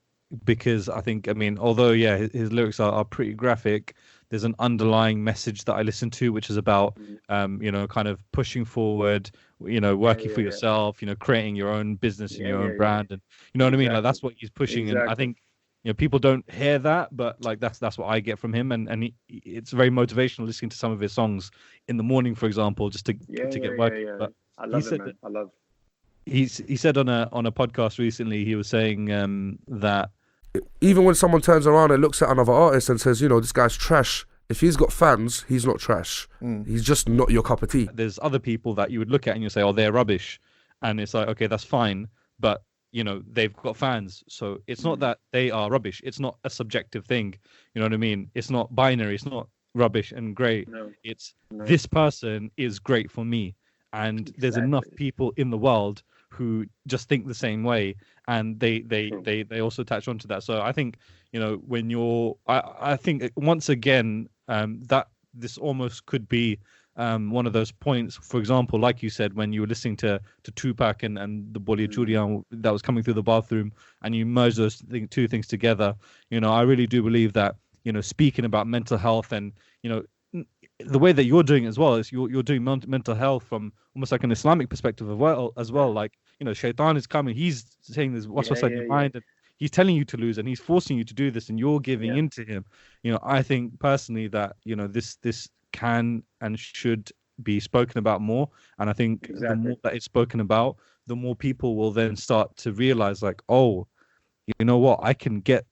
Speaker 3: Because I think, I mean, although his lyrics are pretty graphic, there's an underlying message that I listen to, which is about kind of pushing forward, working for yourself, creating your own business and your own brand, and you know what I mean. Like that's what he's pushing, and I think people don't hear that, but like that's what I get from him, and it's very motivational listening to some of his songs in the morning, for example, just to get working.
Speaker 2: Yeah.
Speaker 3: But
Speaker 2: I love it, man. I love.
Speaker 3: He said on a podcast recently, he was saying that
Speaker 7: even when someone turns around and looks at another artist and says, this guy's trash, if he's got fans, he's not trash. He's just not your cup of tea.
Speaker 3: There's other people that you would look at and you say, oh, they're rubbish. And it's like, okay, that's fine. But, they've got fans. So it's not that they are rubbish. It's not a subjective thing. You know what I mean? It's not binary. It's not rubbish and great.
Speaker 2: No.
Speaker 3: It's this person is great for me. And there's enough people in the world who just think the same way, and they also attach onto that. So I think when I think once again that this almost could be one of those points. For example, like you said, when you were listening to Tupac and the Bollywood Churiyan that was coming through the bathroom, and you merge those two things together. I really do believe that speaking about mental health and the way that you're doing it as well is you're doing mental health from almost like an Islamic perspective as well. Like, Shaitan is coming. He's saying this, what's in your mind, and he's telling you to lose, and he's forcing you to do this, and you're giving into him. I think personally that this can and should be spoken about more, and I think the more that it's spoken about, the more people will then start to realize, like, oh, you know what, I can get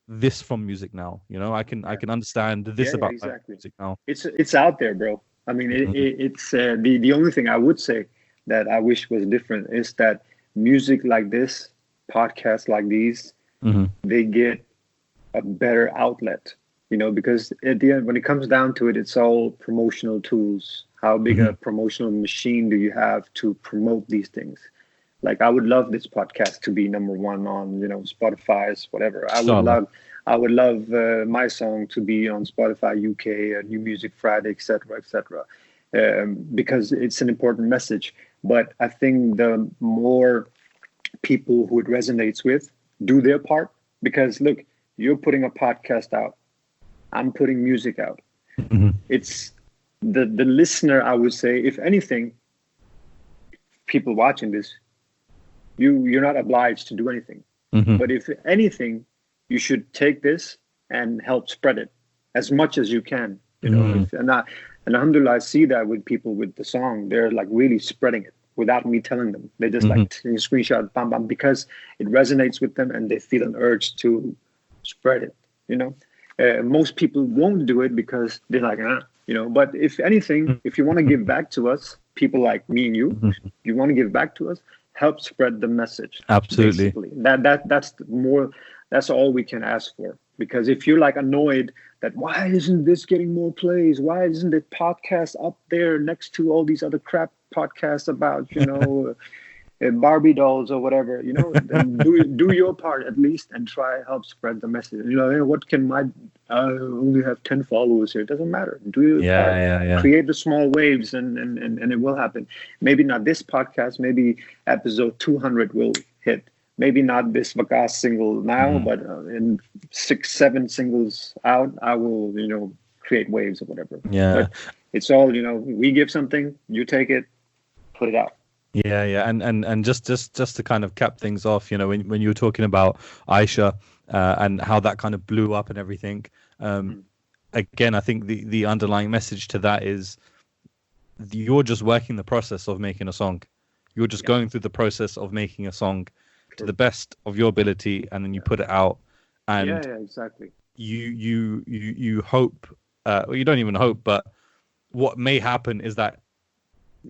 Speaker 3: this from music now. I can understand this about music now.
Speaker 2: It's out there, bro. I mean, it's the only thing I would say that I wish was different is that music like this, podcasts like these, they get a better outlet. Because at the end, when it comes down to it, it's all promotional tools. How big a promotional machine do you have to promote these things? Like, I would love this podcast to be number one on, Spotify's, whatever. I would love my song to be on Spotify UK, New Music Friday, etc., because it's an important message. But I think the more people who it resonates with do their part, because look, you're putting a podcast out, I'm putting music out. It's the listener, I would say, if anything, people watching this, you're not obliged to do anything. But if anything, you should take this and help spread it as much as you can. And alhamdulillah, I see that with people with the song. They're like really spreading it without me telling them. They just like screenshot, bam, bam, because it resonates with them and they feel an urge to spread it. Most people won't do it because they're like, But if anything, if you want to give back to us, people like me and you, you want to give back to us, help spread the message.
Speaker 3: Absolutely.
Speaker 2: Basically. That's all we can ask for. Because if you're like annoyed that why isn't this getting more plays? Why isn't the podcast up there next to all these other crap podcasts about, Barbie dolls or whatever, then do your part at least and try to help spread the message. What can I only have 10 followers here? It doesn't matter. Do your part. Create the small waves and it will happen. Maybe not this podcast, maybe episode 200 will hit. Maybe not this Waqas single now, but in 6-7 singles out, I will, create waves or whatever.
Speaker 3: Yeah.
Speaker 2: But it's all, we give something, you take it, put it out.
Speaker 3: Yeah, and just to kind of cap things off, when you were talking about Aicha and how that kind of blew up and everything, again, I think the underlying message to that is you're just working the process of making a song. You're just going through the process of making a song to the best of your ability, and then you put it out. And
Speaker 2: exactly.
Speaker 3: You hope, well, you don't even hope, but what may happen is that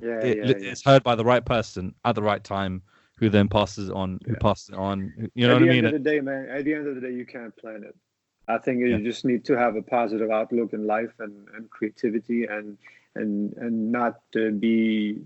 Speaker 3: it's heard by the right person at the right time, who then passes it on, who passes it on. You know what I mean?
Speaker 2: At the end of the day, man, at the end of the day, you can't plan it. I think you just need to have a positive outlook in life and creativity and not be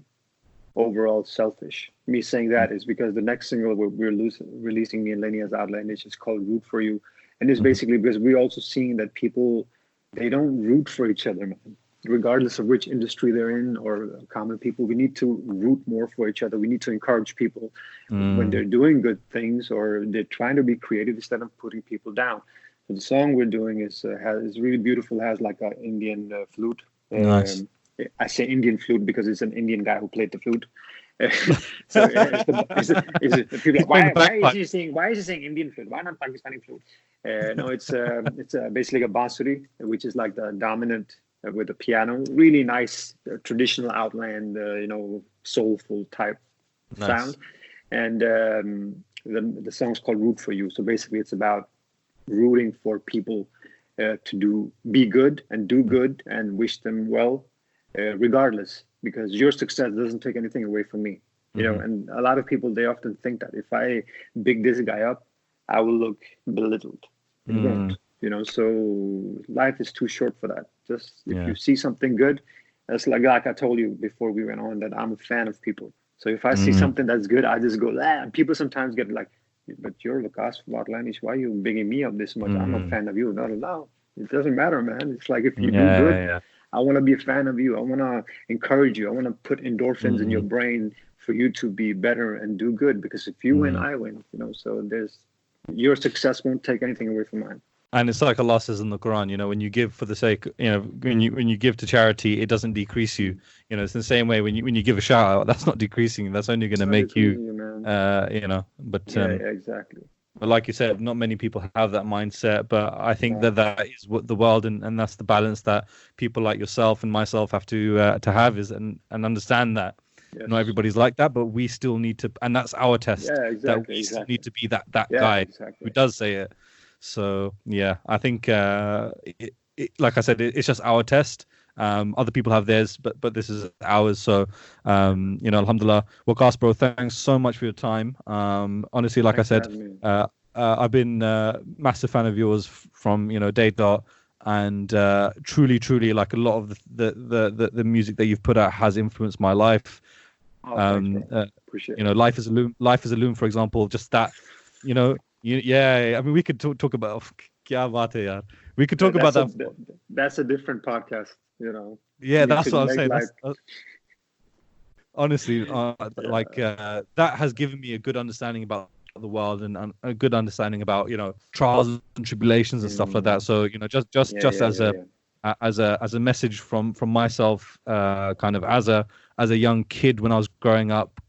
Speaker 2: overall selfish. Me saying that is because the next single we're releasing, me and Lenny as Outlandish, is called Root For You. And it's basically because we're also seeing that people, they don't root for each other, man. Regardless of which industry they're in or common people, we need to root more for each other. We need to encourage people when they're doing good things or they're trying to be creative instead of putting people down. So the song we're doing is really beautiful. It has like an Indian flute.
Speaker 3: Nice.
Speaker 2: I say Indian flute because it's an Indian guy who played the flute. So people are like, why is he saying Indian flute? Why not Pakistani flute? No, it's basically a bansuri, which is like the dominant with the piano. Really nice traditional Outland, soulful type sound. And the song's called Root For You. So basically, it's about rooting for people to be good and do good and wish them well, regardless, because your success doesn't take anything away from me. You know, and a lot of people, they often think that if I big this guy up, I will look belittled. It won't, so life is too short for that. Just if you see something good, that's like I told you before we went on, that I'm a fan of people. So if I see something that's good, I just go, and people sometimes get like, but you're Waqas from Outlandish, why are you bigging me up this much? I'm a fan of you. No, it doesn't matter, man. It's like if you do good, I want to be a fan of you. I want to encourage you. I want to put endorphins in your brain for you to be better and do good. Because if you win, I win. So your success won't take anything away from mine.
Speaker 3: And it's like Allah says in the Quran, when you give for the sake, when you give to charity, it doesn't decrease you. It's the same way when you give a shout out, that's not decreasing. That's only going to make you, But
Speaker 2: exactly.
Speaker 3: But like you said, not many people have that mindset. But I think that is what the world, and that's the balance that people like yourself and myself have to have and understand that. Yes. Not everybody's like that, but we still need to, and that's our test.
Speaker 2: Yeah, exactly.
Speaker 3: That we still need to be that guy who does say it. So I think like I said, it's just our test. Other people have theirs, but this is ours. So alhamdulillah. Waqas, bro, thanks so much for your time. Honestly, like I said, I've been a massive fan of yours from day dot, and truly like a lot of the music that you've put out has influenced my life.
Speaker 2: Appreciate it.
Speaker 3: Life is a loom, for example, just that, I mean, we could talk about kya baat hai yaar. We could talk about that.
Speaker 2: That's a different podcast,
Speaker 3: Yeah, that's what I'm saying. Honestly, that has given me a good understanding about the world and a good understanding about trials and tribulations and stuff like that. So as a message from myself, kind of as a young kid when I was growing up,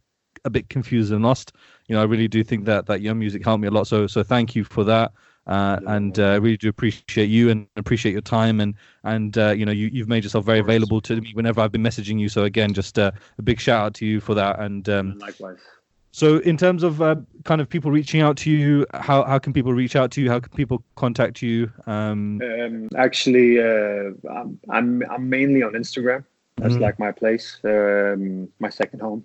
Speaker 3: a bit confused and lost. I really do think that your music helped me a lot. So thank you for that. And I really do appreciate you and appreciate your time and you've made yourself very available to me whenever I've been messaging you. So again, just a big shout out to you for that. And
Speaker 2: likewise.
Speaker 3: So in terms of kind of people reaching out to you, how can people reach out to you? How can people contact you?
Speaker 2: Actually, I'm mainly on Instagram. That's like my place, my second home.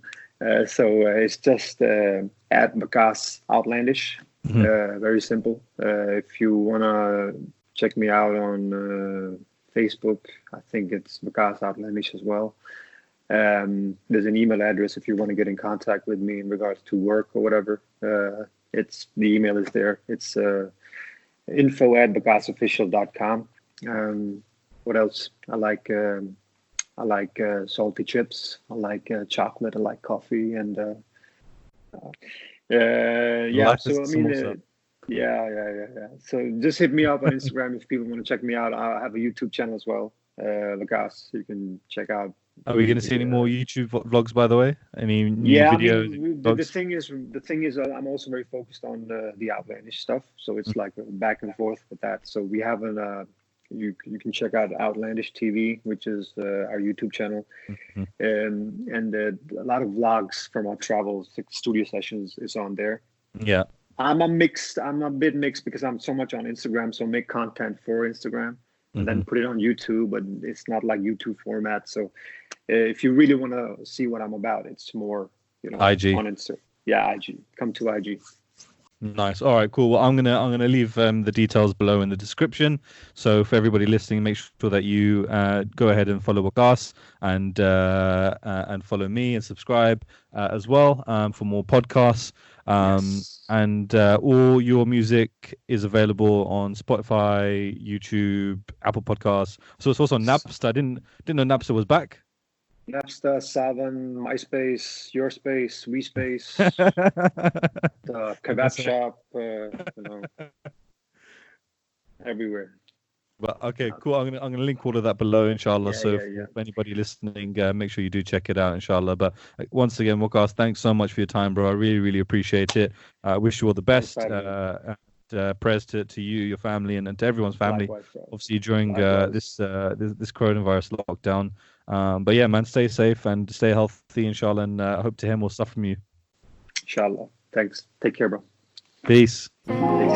Speaker 2: So it's just at Waqas Outlandish. Very simple. If you want to check me out on Facebook, I think it's Waqas Outlandish as well. There's an email address if you want to get in contact with me in regards to work or whatever. The email is there. It's info@waqasofficial.com. What else? I like salty chips. I like chocolate. I like coffee, and yeah. So I mean, yeah. So just hit me up on Instagram if people want to check me out. I have a YouTube channel as well, Waqas. You can check out.
Speaker 3: Are we going to see any more YouTube vlogs, by the way? Any new videos?
Speaker 2: I mean, the thing is, I'm also very focused on the Outlandish stuff. So it's like back and forth with that. So we have you can check out Outlandish TV, which is our YouTube channel, and a lot of vlogs from our travels, like studio sessions, is on there.
Speaker 3: Yeah,
Speaker 2: I'm a bit mixed because I'm so much on Instagram, so make content for Instagram and then put it on YouTube, but it's not like YouTube format. So if you really want to see what I'm about, it's more
Speaker 3: IG
Speaker 2: on Instagram. Yeah, IG. Come to IG.
Speaker 3: Nice. All right, cool. Well, I'm gonna leave the details below in the description. So for everybody listening, make sure that you go ahead and follow Waqas and follow me and subscribe as well for more podcasts. And all your music is available on Spotify, YouTube, Apple Podcasts. So it's also on Napster. I didn't know Napster was back.
Speaker 2: Napster, Savan, MySpace, Your Space, WeSpace, the Kebab Shop, everywhere.
Speaker 3: Well, okay, cool. I'm gonna link all of that below, inshallah. If anybody listening, make sure you do check it out, inshallah. But once again, Waqas, thanks so much for your time, bro. I really, really appreciate it. I wish you all the best. Prayers to you, your family, and to everyone's family.
Speaker 2: Likewise,
Speaker 3: obviously during this coronavirus lockdown. But yeah, man, stay safe and stay healthy, inshallah. And I hope to hear more stuff from you.
Speaker 2: Inshallah. Thanks. Take care, bro.
Speaker 3: Peace.
Speaker 2: Peace.